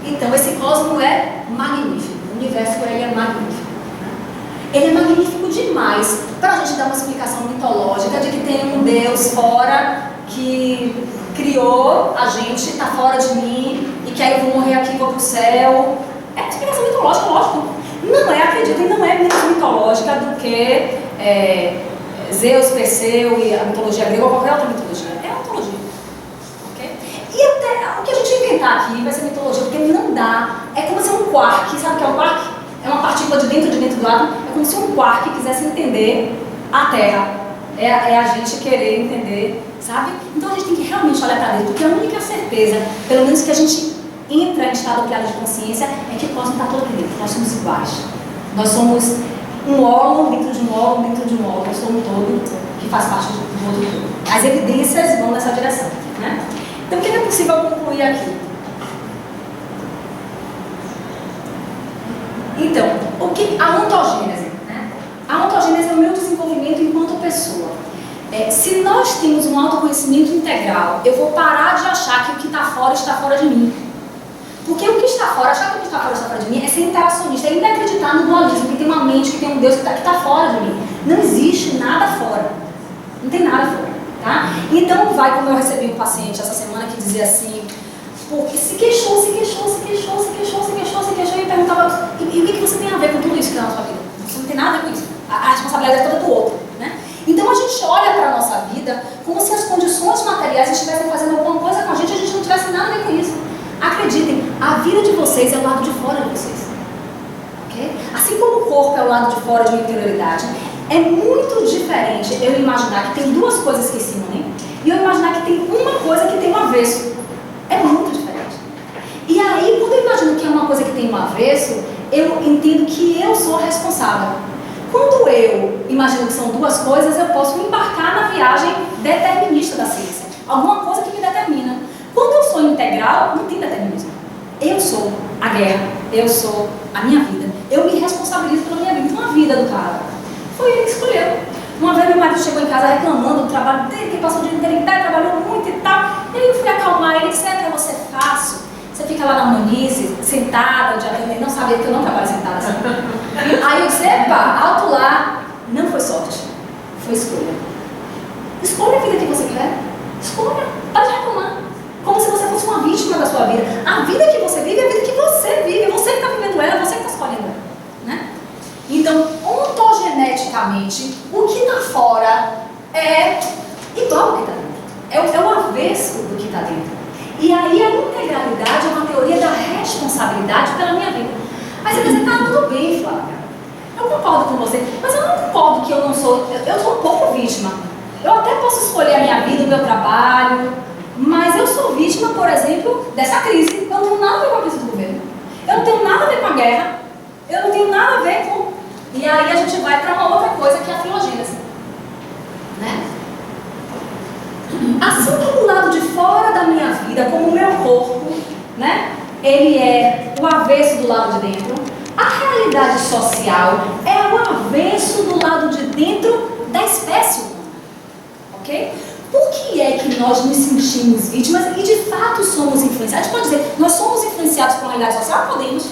Então esse cosmos é magnífico. O universo ele é magnífico. Ele é magnífico demais para a gente dar uma explicação mitológica de que tem um Deus fora que criou a gente, está fora de mim, e que aí eu vou morrer aqui e vou para o céu. É uma explicação mitológica, lógico. Não é, acreditem, não é menos mitológica do que Zeus, Perseu e a mitologia grega ou qualquer outra mitologia. É a mitologia. Okay? E até o que a gente inventar aqui vai ser mitologia, porque não dá. É como se um quark, sabe o que é um quark? É uma partícula de dentro do átomo. É como se um quark quisesse entender a Terra. É a gente querer entender, sabe? Então a gente tem que realmente olhar para dentro, porque a única certeza, pelo menos que a gente entra em estado ampliado de consciência, é que o cosmos está todo aqui dentro. Nós somos iguais. Nós somos um órgão dentro de um órgão dentro de um órgão. Nós somos um todo que faz parte do outro todo. As evidências vão nessa direção, né? Então o que é possível concluir aqui? Então, a ontogênese, né? A ontogênese é o meu desenvolvimento enquanto pessoa. Se nós temos um autoconhecimento integral, eu vou parar de achar que o que está fora de mim. Porque o que está fora, achar que o que está fora de mim é ser interacionista, é ainda acreditar no dualismo, que tem uma mente, que tem um Deus que está fora de mim. Não existe nada fora. Não tem nada fora, tá? Então, como eu recebi um paciente essa semana que dizia assim, porque se queixou, e perguntava, e o que você tem a ver com tudo isso que está na sua vida? Você não tem nada a ver com isso. A responsabilidade é toda do outro, né? Então a gente olha para a nossa vida como se as condições materiais estivessem fazendo alguma coisa com a gente não tivesse nada a ver com isso. Acreditem, a vida de vocês é o lado de fora de vocês. Okay? Assim como o corpo é o lado de fora de uma interioridade, é muito diferente eu imaginar que tem duas coisas que se unem e eu imaginar que tem uma coisa que tem um avesso. É muito diferente. E aí, quando eu imagino que é uma coisa que tem um avesso, eu entendo que eu sou a responsável. Quando eu imagino que são duas coisas, eu posso embarcar na viagem determinista da ciência. Alguma coisa que me determina. Quando eu sou integral, não tem determinismo. Eu sou a guerra, eu sou a minha vida. Eu me responsabilizo pela minha vida. Então a vida do cara foi ele que escolheu. Uma vez meu marido chegou em casa reclamando do trabalho dele, que passou o dia inteiro em pé, trabalhou muito e tal. E aí eu fui acalmar ele, disse, para você é fácil. Você fica lá na Monize, sentada, ele não sabia que eu não trabalho sentada assim. Aí eu disse, alto lá, não foi sorte, foi escolha. Escolha a vida que você quer. Escolha, pode reclamar. Como se você fosse uma vítima da sua vida. A vida que você vive é a vida que você vive. É você que está vivendo ela, é você que está escolhendo ela. Né? Então, ontogeneticamente, o que está fora é igual ao que está dentro. É o avesso do que está dentro. E aí a integralidade é uma teoria da responsabilidade pela minha vida. Mas você diz, tudo bem, Flávia. Eu concordo com você, mas eu não concordo que eu não sou... Eu sou um pouco vítima. Eu até posso escolher a minha vida, o meu trabalho, mas eu sou vítima, por exemplo, dessa crise. Eu não tenho nada a ver com a crise do governo. Eu não tenho nada a ver com a guerra. Eu não tenho nada a ver com... E aí a gente vai para uma outra coisa que é a filogênese. Né? Assim como o lado de fora da minha vida, como o meu corpo, né? Ele é o avesso do lado de dentro. A realidade social é o avesso do lado de dentro da espécie humana. Ok? Por que é que nós nos sentimos vítimas e de fato somos influenciados? A gente pode dizer, nós somos influenciados por uma realidade social? Podemos.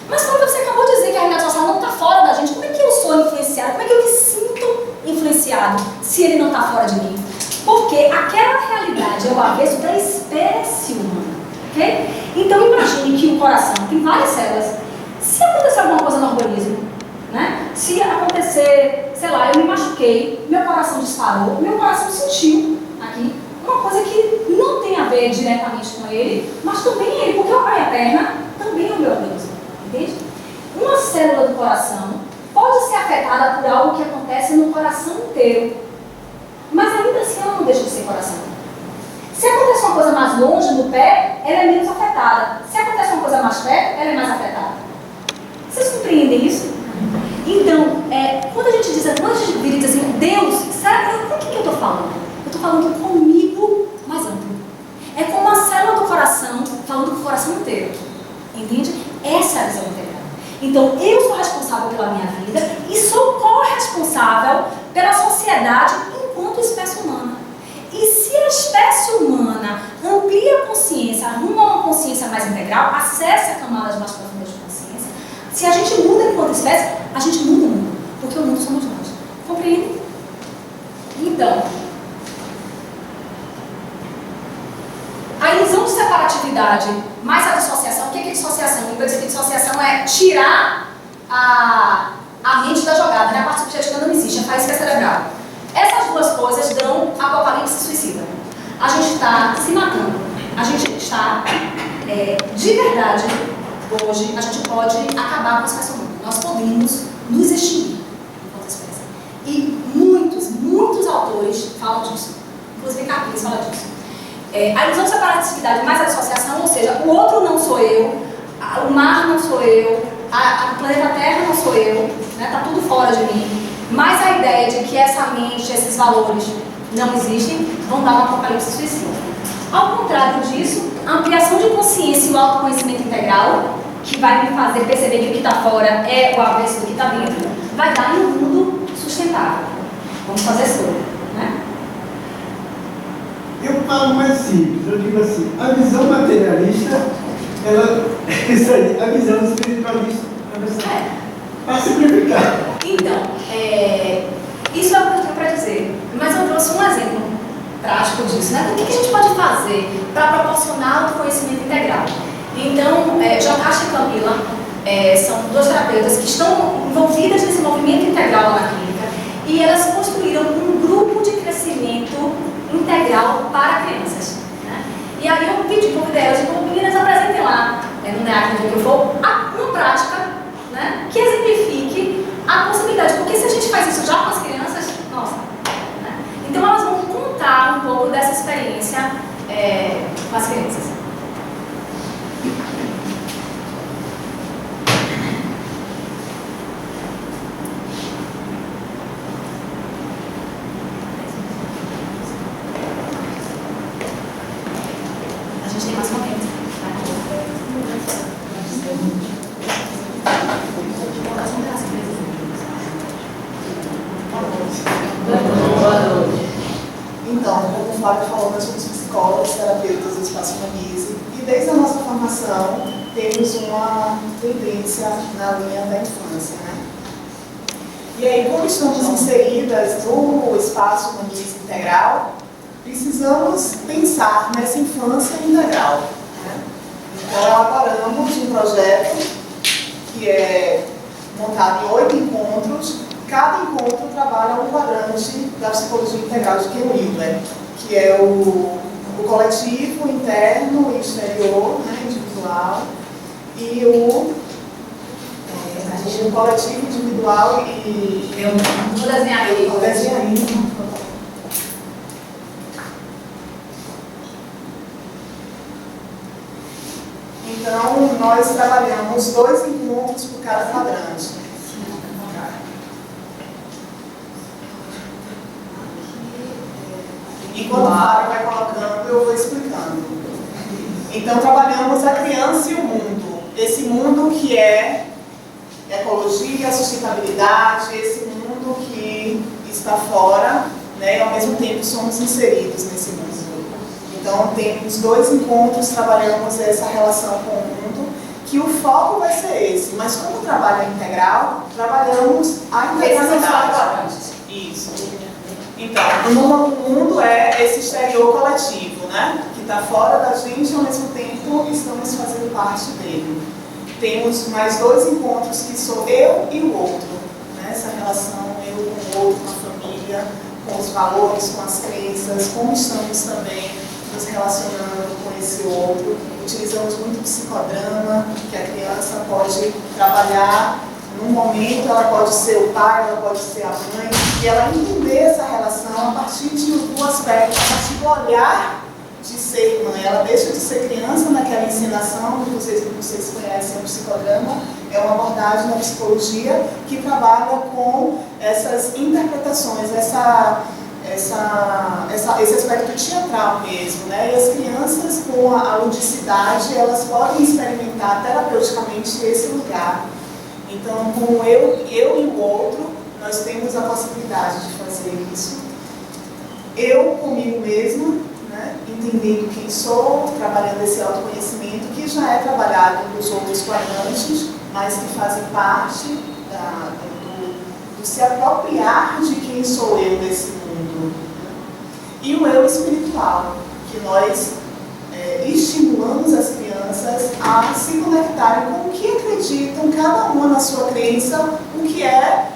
Mas como você acabou de dizer que a realidade social não está fora da gente, como é que eu sou sou influenciado? Como é que eu me sinto influenciado se ele não está fora de mim? Porque aquela realidade é o avesso da espécie humana, ok? Então imagine que o coração tem várias células. Se acontecer alguma coisa no organismo, né? Se acontecer, sei lá, eu me machuquei, meu coração disparou, meu coração sentiu aqui uma coisa que não tem a ver diretamente com ele, mas também é ele, porque o pai eterna também é o meu organismo, entende? Uma célula do coração pode ser afetada por algo que acontece no coração inteiro, mas ainda assim ela não deixa de ser coração. Se acontece uma coisa mais longe no pé, ela é menos afetada. Se acontece uma coisa mais perto, ela é mais afetada. Vocês compreendem isso? Então, quando a gente vira e diz assim, Deus, com o que eu estou falando? Eu estou falando comigo mais amplo. É como uma célula do coração falando com o coração inteiro. Entende? Essa é a visão integral. Então, eu sou responsável pela minha vida e sou corresponsável pela sociedade enquanto espécie humana. E se a espécie humana amplia a consciência, arruma uma consciência mais integral, acessa camadas mais profundas de consciência, se a gente muda enquanto espécie, a gente muda o mundo, porque o mundo somos nós. Compreende? Então, a ilusão de separatividade mais a dissociação, o que é dissociação? O princípio de dissociação é tirar a mente da jogada, né? A parte subjetiva não existe, a faísca cerebral. Essas duas coisas dão apocalipse suicida. A gente está se matando. A gente está, de verdade, hoje, a gente pode acabar com a espécie humana. Nós podemos nos extinguir enquanto espécie. E muitos autores falam disso. Inclusive Carpes fala disso. A ilusão de separatividade mais a dissociação, ou seja, o outro não sou eu, o mar não sou eu, o planeta Terra não sou eu, né? Tá tudo fora de mim. Mas a ideia de que essa mente, esses valores não existem, vão dar um apocalipse suicida. Ao contrário disso, a ampliação de consciência e o autoconhecimento integral, que vai me fazer perceber que o que está fora é o avesso do que está dentro, vai dar em um mundo sustentável. Vamos fazer escolha, né? Eu falo mais simples, eu digo assim, a visão materialista, isso aí, a visão espiritualista, para simplificar. Então, isso é o que eu tenho para dizer, mas eu trouxe um exemplo prático disso, né? O que a gente pode fazer para proporcionar o conhecimento integral? Então, Jocash e Camila são duas terapeutas que estão envolvidas nesse movimento integral na clínica e elas construíram um grupo de crescimento integral para crianças, né? E aí eu convidei elas de como meninas apresentem lá, no NEAC, onde eu for, uma prática, né, que exemplifique a possibilidade, porque se a gente faz isso já com as crianças, nossa, né? Então elas vão contar um pouco dessa experiência com as crianças. A gente tem mais um momento. Então, como o Flávio falou, nós somos psicólogos, terapeutas do Espaço Humanize e desde a nossa formação temos uma tendência na linha da infância, né? E aí, como estamos inseridas no Espaço Humanize Integral, precisamos pensar nessa infância integral, né? Então, elaboramos um projeto que é montado em 8 encontros. Cada encontro trabalha um quadrante da psicologia integral de Ken Wilber, que é o coletivo, interno e exterior, né, individual, e o coletivo individual e Vou desenhar aí. Vou desenhar aí. Então, nós trabalhamos 2 encontros por cada quadrante. Enquanto o Fábio vai colocando, eu vou explicando. Então, trabalhamos a criança e o mundo. Esse mundo que é ecologia, sustentabilidade, esse mundo que está fora, né, e ao mesmo tempo somos inseridos nesse mundo. Então, temos 2 encontros, trabalhamos essa relação com o mundo, que o foco vai ser esse, mas como o trabalho é integral, trabalhamos a integralidade. Isso. Então, o mundo é esse exterior coletivo, né? Que está fora da gente e ao mesmo tempo estamos fazendo parte dele. Temos mais dois encontros que sou eu e o outro, né? Essa relação eu com o outro, com a família, com os valores, com as crenças, como estamos também nos relacionando com esse outro. Utilizamos muito o psicodrama, que a criança pode trabalhar num momento, ela pode ser o pai, ela pode ser a mãe, e ela entender essa relação a partir do aspecto, a partir do olhar de ser mãe. Ela deixa de ser criança naquela encenação, que vocês conhecem o psicodrama, é uma abordagem da psicologia que trabalha com essas interpretações, esse aspecto teatral mesmo, né? E as crianças com a ludicidade, elas podem experimentar terapeuticamente esse lugar. Então, com eu e o outro, nós temos a possibilidade de fazer isso. Eu comigo mesma, né? Entendendo quem sou, trabalhando esse autoconhecimento, que já é trabalhado nos outros quadrantes, mas que fazem parte do se apropriar de quem sou eu nesse mundo. E o eu espiritual, que nós estimulamos as crianças a se conectarem com o que acreditam, cada uma na sua crença, o que é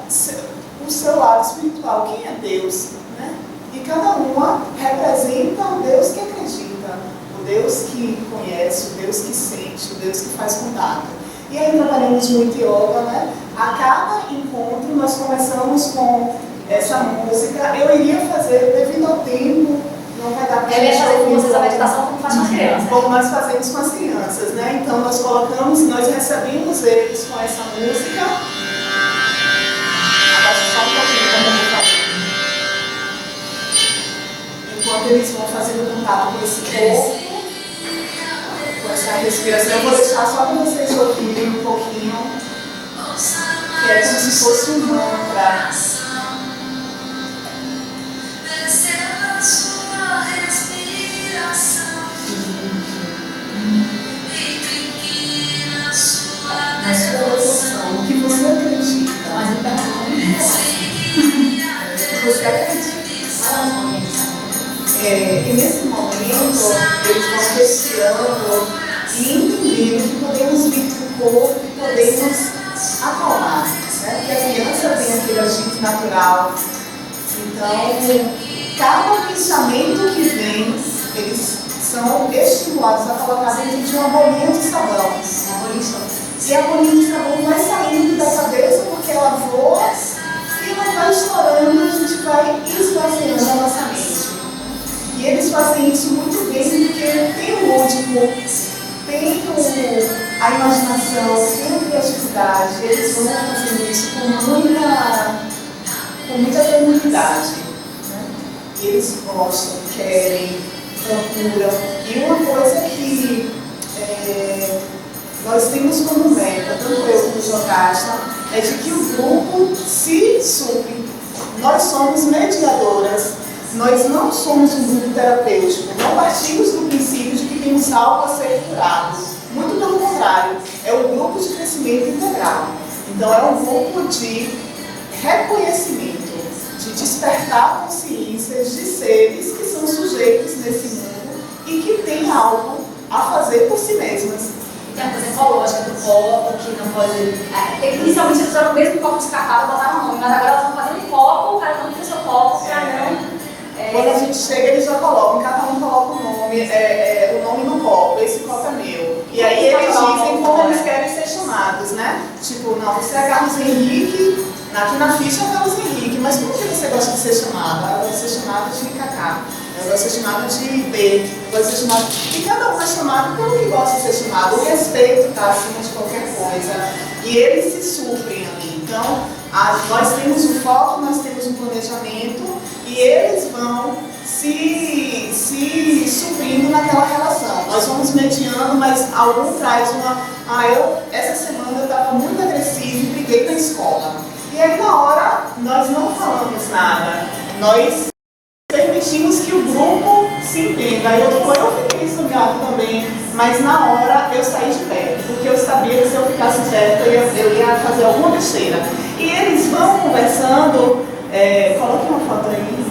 o seu lado espiritual, quem é Deus, né? E cada uma representa o Deus que acredita, o Deus que conhece, o Deus que sente, o Deus que faz contato. E aí trabalhamos muito yoga, né? A cada encontro nós começamos com essa música. Eu iria fazer, devido ao tempo, não vai dar para a gente fazer com vocês a meditação como faz com as crianças. Como nós fazemos com as crianças, né? Então nós colocamos, nós recebemos eles com essa música. Abaixa só um pouquinho como eu vou fazer. Enquanto eles vão fazendo contato com esse corpo, com essa respiração, eu vou deixar só para vocês ouvirem um pouquinho, que é como se fosse um mantra. Na sua emoção, o que você acredita. Você acredita. E nesse momento, eles vão respirando e entendendo que podemos vir para o corpo e podemos acalmar. Né? Que a criança tem aquele agito natural. Então, cada pensamento que vem, eles são estimulados a colocar dentro de uma bolinha de sabão. E a bolinha de sabão vai saindo da cabeça porque ela voa e ela vai estourando, a gente vai esvaziando a nossa mente. E eles fazem isso muito bem porque tem o lúdico, tem a imaginação, tem a criatividade. Eles vão fazendo isso com muita tranquilidade. Né? E eles gostam, querem, procuram. E uma coisa que nós temos como meta, tanto eu como o Jocasta, é de que o grupo se supre. Nós somos mediadoras, nós não somos um grupo terapêutico, não partimos do princípio de que temos algo a ser curado. Muito pelo contrário, é um grupo de crescimento integral. Então é um grupo de reconhecimento, de despertar consciências de seres que são sujeitos nesse mundo e que têm algo a fazer por si mesmas. Tem uma coisa ecológica do copo, que não pode... Inicialmente eles usaram o mesmo copo descartável e botaram o nome, mas agora elas estão fazendo copo, cada um tem o seu copo para não... Quando a gente chega, eles já colocam, cada um coloca o nome no copo, esse copo é meu. E aí eles dizem como eles querem ser chamados, né? Tipo, não, você é Carlos Henrique, aqui na ficha é Carlos Henrique, mas como que você gosta de ser chamado? Eu gosto de ser chamado de Cacá, eu gosto de ser chamado de B, eu gosto de ser chamado... E cada um é chamado pelo que gosta de ser chamado. O respeito está acima de qualquer coisa. E eles se suprem ali. Então, nós temos um foco, nós temos um planejamento e eles vão se suprindo naquela relação. Nós vamos mediando, mas algum traz uma... essa semana eu estava muito agressiva e briguei na escola. E aí na hora nós não falamos nada. Nós permitimos que o grupo se entenda. Aí eu fiquei estudando também, mas na hora eu saí de perto, porque eu sabia que se eu ficasse perto eu ia fazer alguma besteira. E eles vão conversando, coloque uma foto aí.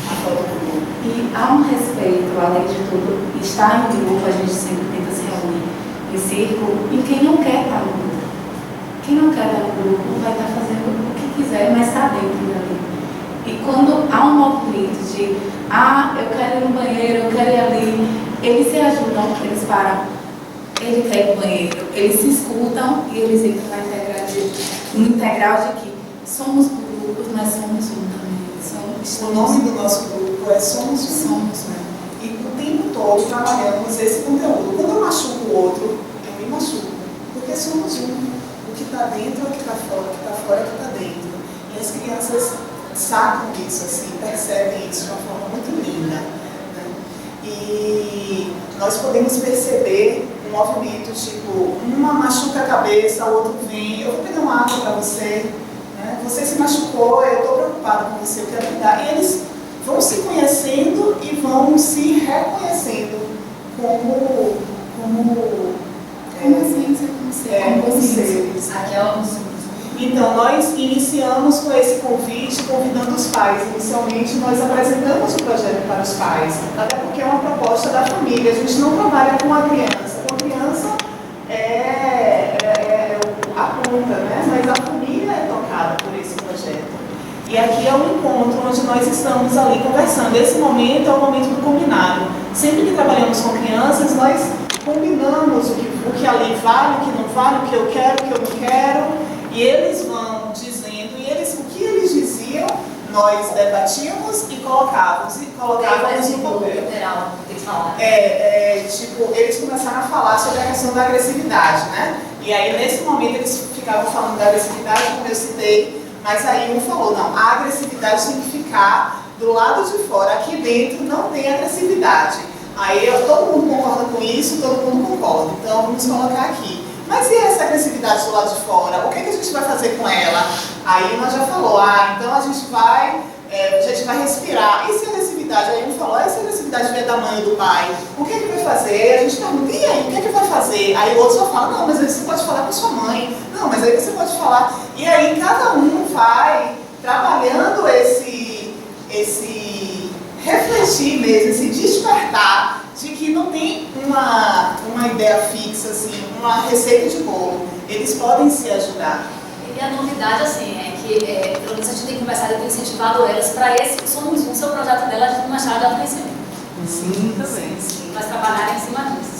A foto do grupo. E há um respeito, além de tudo, estar em grupo, a gente sempre tenta se reunir em círculo, e quem não quer estar no grupo. Quem não quer estar no grupo vai estar fazendo o que quiser, mas está dentro dali. E quando há um movimento de, eu quero ir no banheiro, eu quero ir ali, eles se ajudam, eles param, ele quer ir no banheiro, eles se escutam e eles entram no integral de que somos grupos, mas somos um também. O nome do nosso grupo é Somos Um. Somos Um. E o tempo todo trabalhamos esse conteúdo. Quando eu machuco o outro, eu me machuco. Porque somos um. O que está dentro é o que está fora, o que está fora é o que está dentro. E as crianças sacam isso, assim, percebem isso de uma forma muito linda. Né? E nós podemos perceber um movimento tipo, uma machuca a cabeça, o outro vem, eu vou pegar uma água para você. Você se machucou, eu estou preocupada com você, eu quero cuidar. E eles vão se conhecendo e vão se reconhecendo como seres. Aqui é o Então, nós iniciamos com esse convite, convidando os pais. Inicialmente, nós apresentamos o projeto para os pais, até porque é uma proposta da família. A gente não trabalha com a criança. Com a criança a ponta, né? Mas a família é tocada por esse projeto. E aqui é um encontro onde nós estamos ali conversando. Esse momento é o momento do combinado. Sempre que trabalhamos com crianças, nós combinamos o que ali vale, o que não vale, o que eu quero, o que eu não quero. E eles vão dizendo, o que eles diziam, nós debatíamos e colocávamos no papel. Tipo, eles começaram a falar sobre a questão da agressividade, né? E aí, nesse momento, eles ficavam falando da agressividade, como eu citei, mas aí um falou, não, a agressividade tem que ficar do lado de fora, aqui dentro não tem agressividade. Aí todo mundo concorda com isso, todo mundo concorda, então vamos colocar aqui. Mas e essa agressividade do lado de fora? O que a gente vai fazer com ela? Aí uma já falou, então a gente vai respirar. E se a agressividade? Aí um falou, e se a agressividade vier da mãe ou do pai? O que vai fazer? A gente pergunta, e aí, o que vai fazer? Aí o outro só fala, não, mas aí você pode falar com sua mãe. Não, mas aí você pode falar. E aí cada um vai trabalhando esse refletir mesmo, esse despertar de que não tem uma ideia fixa, assim, uma receita de bolo. Eles podem se ajudar. E a novidade, assim, é que pelo menos a gente tem começado a ter incentivado elas para esse Somos Um, seu projeto dela, a gente não achar de autoconhecimento. Sim, também. Sim. Mas trabalharem em cima disso.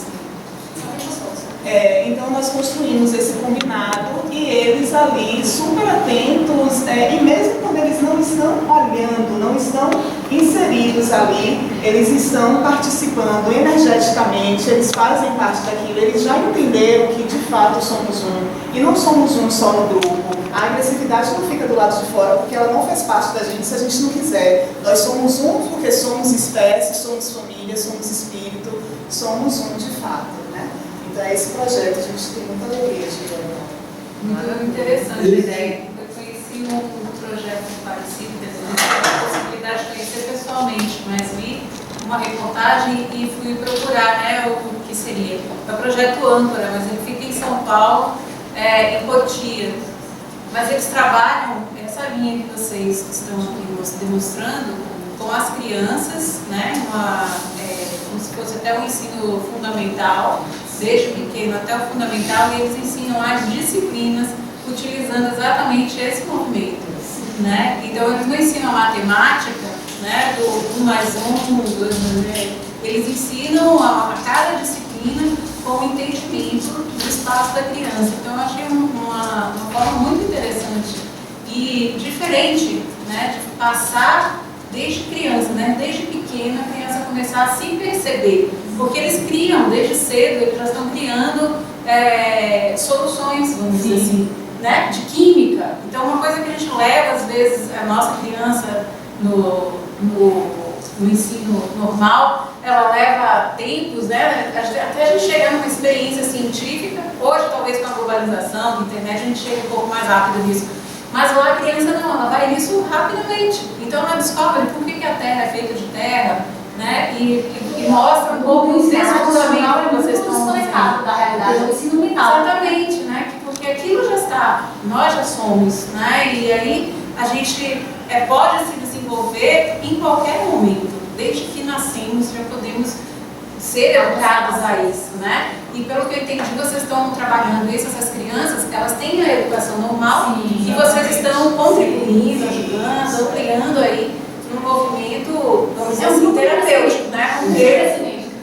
Então nós construímos esse combinado e eles ali super atentos, e mesmo quando eles não estão olhando, não estão inseridos ali, eles estão participando energeticamente, eles fazem parte daquilo, eles já entenderam que de fato somos um, e não somos um só no grupo. A agressividade não fica do lado de fora porque ela não faz parte da gente se a gente não quiser. Nós somos um porque somos espécie, somos família, somos espírito, somos um de fato. Então, esse projeto a gente tem muita alegria de ver. Muito interessante a ideia. Eu conheci um projeto parecido, não tive a possibilidade de conhecer pessoalmente, mas vi uma reportagem e fui procurar o que seria. É o projeto Âncora, mas ele fica em São Paulo, em Cotia. Mas eles trabalham essa linha que vocês estão aqui demonstrando com as crianças, né, como se fosse até o ensino fundamental, desde pequeno até o fundamental, e eles ensinam as disciplinas utilizando exatamente esse movimento, né? Então eles não ensinam a matemática, né, do 1 mais 1, 2 mais 1, eles ensinam a cada disciplina com o entendimento do espaço da criança. Então eu achei uma forma muito interessante e diferente, né, de passar desde criança, né, desde pequena, a criança começar a se perceber, porque eles criam desde cedo, eles já estão criando soluções, vamos dizer assim, né, de química. Então uma coisa que a gente leva às vezes a nossa criança no ensino normal, ela leva tempos, né, até a gente chegar numa experiência científica. Hoje talvez com a globalização, com a internet, a gente chega um pouco mais rápido nisso. Mas lá a criança não, ela vai nisso rapidamente. Então ela descobre por que a terra é feita de terra, né? E mostra um pouco o desenvolvimento que vocês estão desconectados da realidade do ensino vital. Exatamente, né? Porque aquilo já está, nós já somos, né? E aí a gente pode se desenvolver em qualquer momento, desde que nascemos já podemos ser educados a isso, né? E pelo que eu entendi, vocês estão trabalhando isso, essas crianças, elas têm a educação normal. Sim, e vocês estão contribuindo, ajudando, ampliando aí um movimento, vamos dizer assim, terapêutico, né?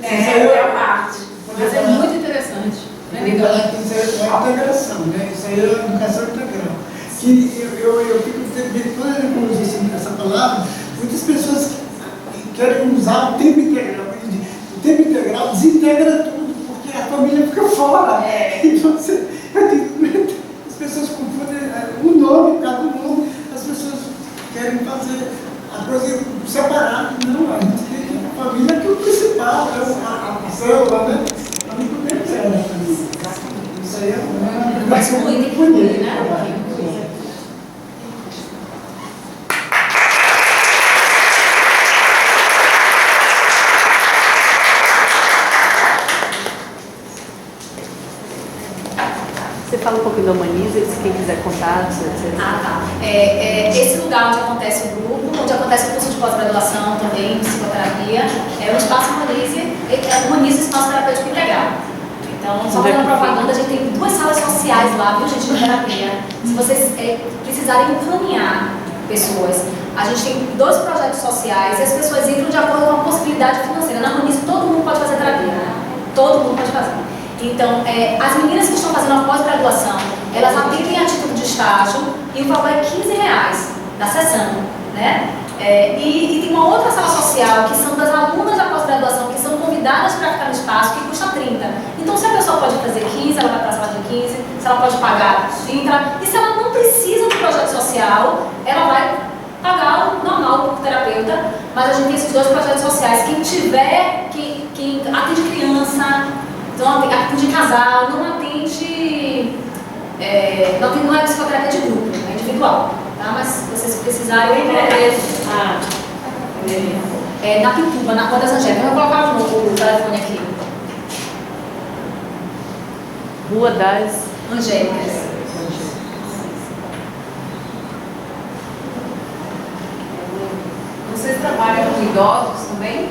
É a parte. Mas é muito interessante. Isso é a integração, né? Isso aí é a educação integral. Que eu fico, quando eu disse essa palavra, muitas pessoas querem usar o tempo integral. O tempo integral desintegra tudo, porque a família fica fora. Então, as pessoas confundem o nome, cada nome, as pessoas querem fazer a coisa separada. Não, a gente tem a família que é o principal, a célula, né? A gente não tem célula também. Isso aí é uma muito bonita, né? Você fala um pouquinho do Humaniza, se quem quiser contar. Esse lugar onde acontece o grupo, onde acontece o curso de pós-graduação também, psicoterapia, é o Espaço Humaniza Espaço Terapêutico Integral. Então, só fazendo propaganda, a gente tem 2 salas sociais lá, viu, gente, de terapia. Se vocês precisarem encaminhar pessoas, a gente tem 2 projetos sociais e as pessoas entram de acordo com a possibilidade financeira. Na Humaniza, todo mundo pode fazer terapia, né? Todo mundo pode fazer. Então, as meninas que estão fazendo a pós-graduação, elas atendem a título de estágio e o valor é R$15 da sessão, né? E tem uma outra sala social que são das alunas da pós-graduação que são convidadas para ficar no espaço, que custa 30. Então, se a pessoa pode fazer 15, ela vai para a sala de 15, se ela pode pagar 30, e se ela não precisa de projeto social, ela vai pagar o normal como terapeuta, mas a gente tem esses 2 projetos sociais. Quem tiver, quem atende criança, então atende casal, não atende, não é psicoterapia de grupo, é individual, tá? Mas se vocês precisarem, na Pituba, na Rua das Angélicas. Eu vou colocar o telefone aqui. Rua das Angélicas. Vocês trabalham com idosos também?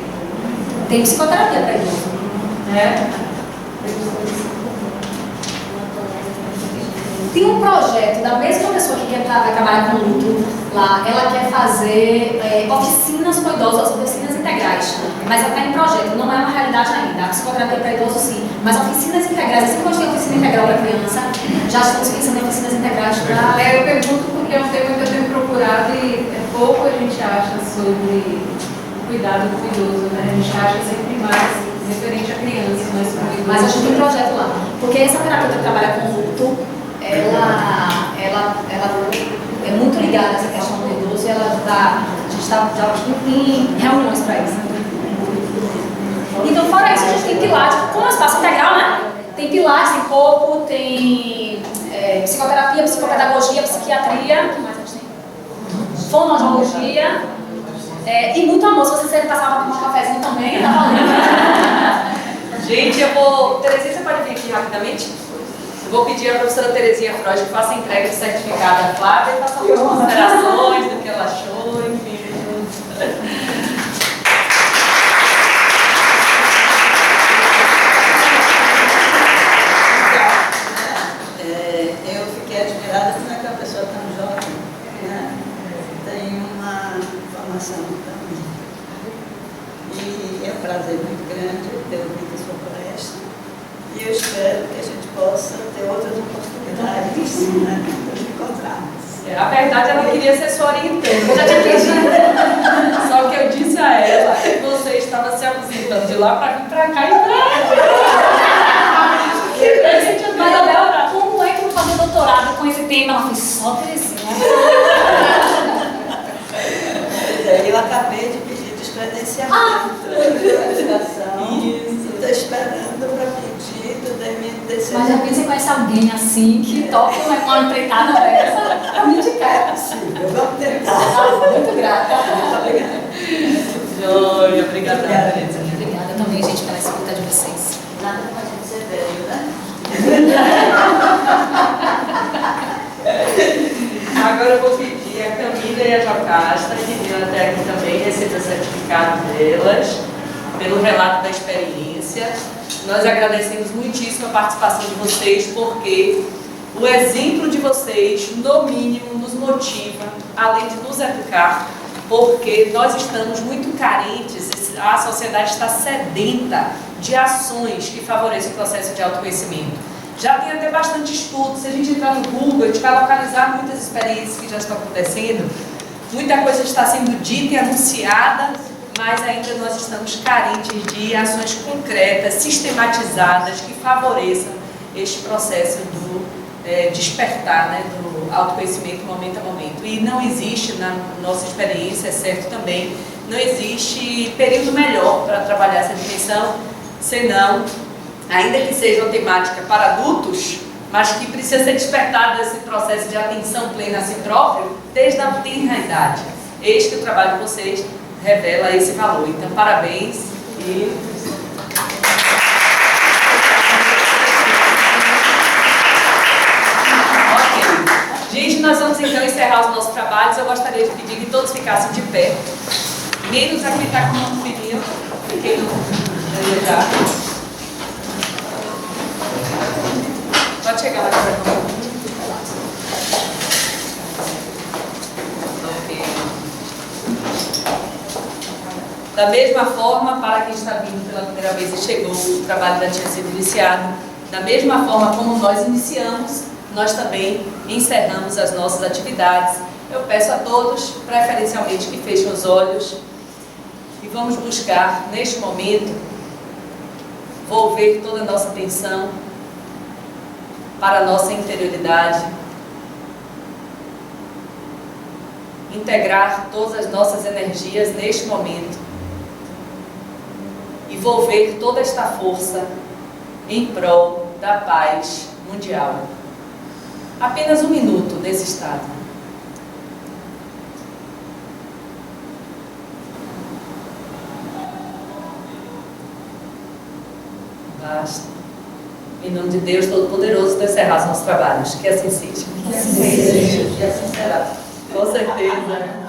Tem psicoterapia para idosos. Tem um projeto da mesma pessoa que vai trabalhar com luto lá, ela quer fazer oficinas com idosos, oficinas integrais, mas ela está em projeto, não é uma realidade ainda. A psicoterapia para idosos sim, mas oficinas integrais, assim como a gente tem oficina integral para criança, já estamos pensando em oficinas integrais para... Eu pergunto porque é um tema que eu tenho procurado e pouco a gente acha sobre cuidado com o idoso, né? A gente acha sempre mais referente a criança, mas a gente tem projeto lá, porque essa terapeuta que trabalha com luto, ela é muito ligada a essa questão do idoso e a gente está em reuniões para isso. Então, fora isso, a gente tem pilates, como é um espaço integral, né? Tem pilates, tem corpo, tem psicoterapia, psicopedagogia, psiquiatria, o que mais a gente tem? Fonoaudiologia, e muito amor. Se você quiser passar para tomar um cafezinho também, tá valendo. Gente, Terezinha, você pode vir aqui rapidamente? Eu vou pedir à professora Terezinha Freud que faça a entrega do certificado à Flávia e faça algumas considerações do que ela achou, enfim. Eu fiquei admirada como é que uma pessoa tão jovem, né, tem uma formação tão... E é um prazer muito grande ter ouvido a sua palestra. E eu espero que a gente possa ter outras oportunidades, né, de encontrarmos. A verdade, ela queria ser sua orientanda. Eu já tinha pedido. Só que eu disse a ela que você estava se aposentando de lá para vir para cá e Mas como é que eu vou fazer doutorado com esse tema? Ela fez só Terezinha. Eu acabei de pedir descredenciamento da educação. Estou esperando para pedir do DMDC. Mas já pensei, conhece alguém assim que toca uma empreitada dessa? Pra me indicar, é possível. Vamos tentar. Muito grata. Muito obrigada. significado delas, pelo relato da experiência. Nós agradecemos muitíssimo a participação de vocês, porque o exemplo de vocês, no mínimo, nos motiva, além de nos educar, porque nós estamos muito carentes, a sociedade está sedenta de ações que favoreçam o processo de autoconhecimento. Já tem até bastante estudo, se a gente entrar no Google, a gente vai localizar muitas experiências que já estão acontecendo, muita coisa está sendo dita e anunciada, mas ainda nós estamos carentes de ações concretas, sistematizadas, que favoreçam este processo do despertar, né, do autoconhecimento momento a momento. E não existe, na nossa experiência, é certo também, não existe período melhor para trabalhar essa dimensão, senão, ainda que seja uma temática para adultos, mas que precisa ser despertado esse processo de atenção plena a si próprio desde a tenra idade. Eis que o trabalho de vocês revela esse valor. Então, parabéns e... Ok. Gente, nós vamos então encerrar os nossos trabalhos. Eu gostaria de pedir que todos ficassem de pé. Menos a quem está com uma filhinha, quem não desejar. Pode chegar lá para cá. Da mesma forma, para quem está vindo pela primeira vez e chegou, o trabalho já tinha sido iniciado. Da mesma forma como nós iniciamos, nós também encerramos as nossas atividades. Eu peço a todos, preferencialmente, que fechem os olhos e vamos buscar, neste momento, volver toda a nossa atenção para a nossa interioridade, integrar todas as nossas energias neste momento, e envolver toda esta força em prol da paz mundial. Apenas um minuto nesse estado. Basta. Em nome de Deus Todo-Poderoso, encerrar os nossos trabalhos. Que assim seja. Que assim seja. Que assim será. Com certeza.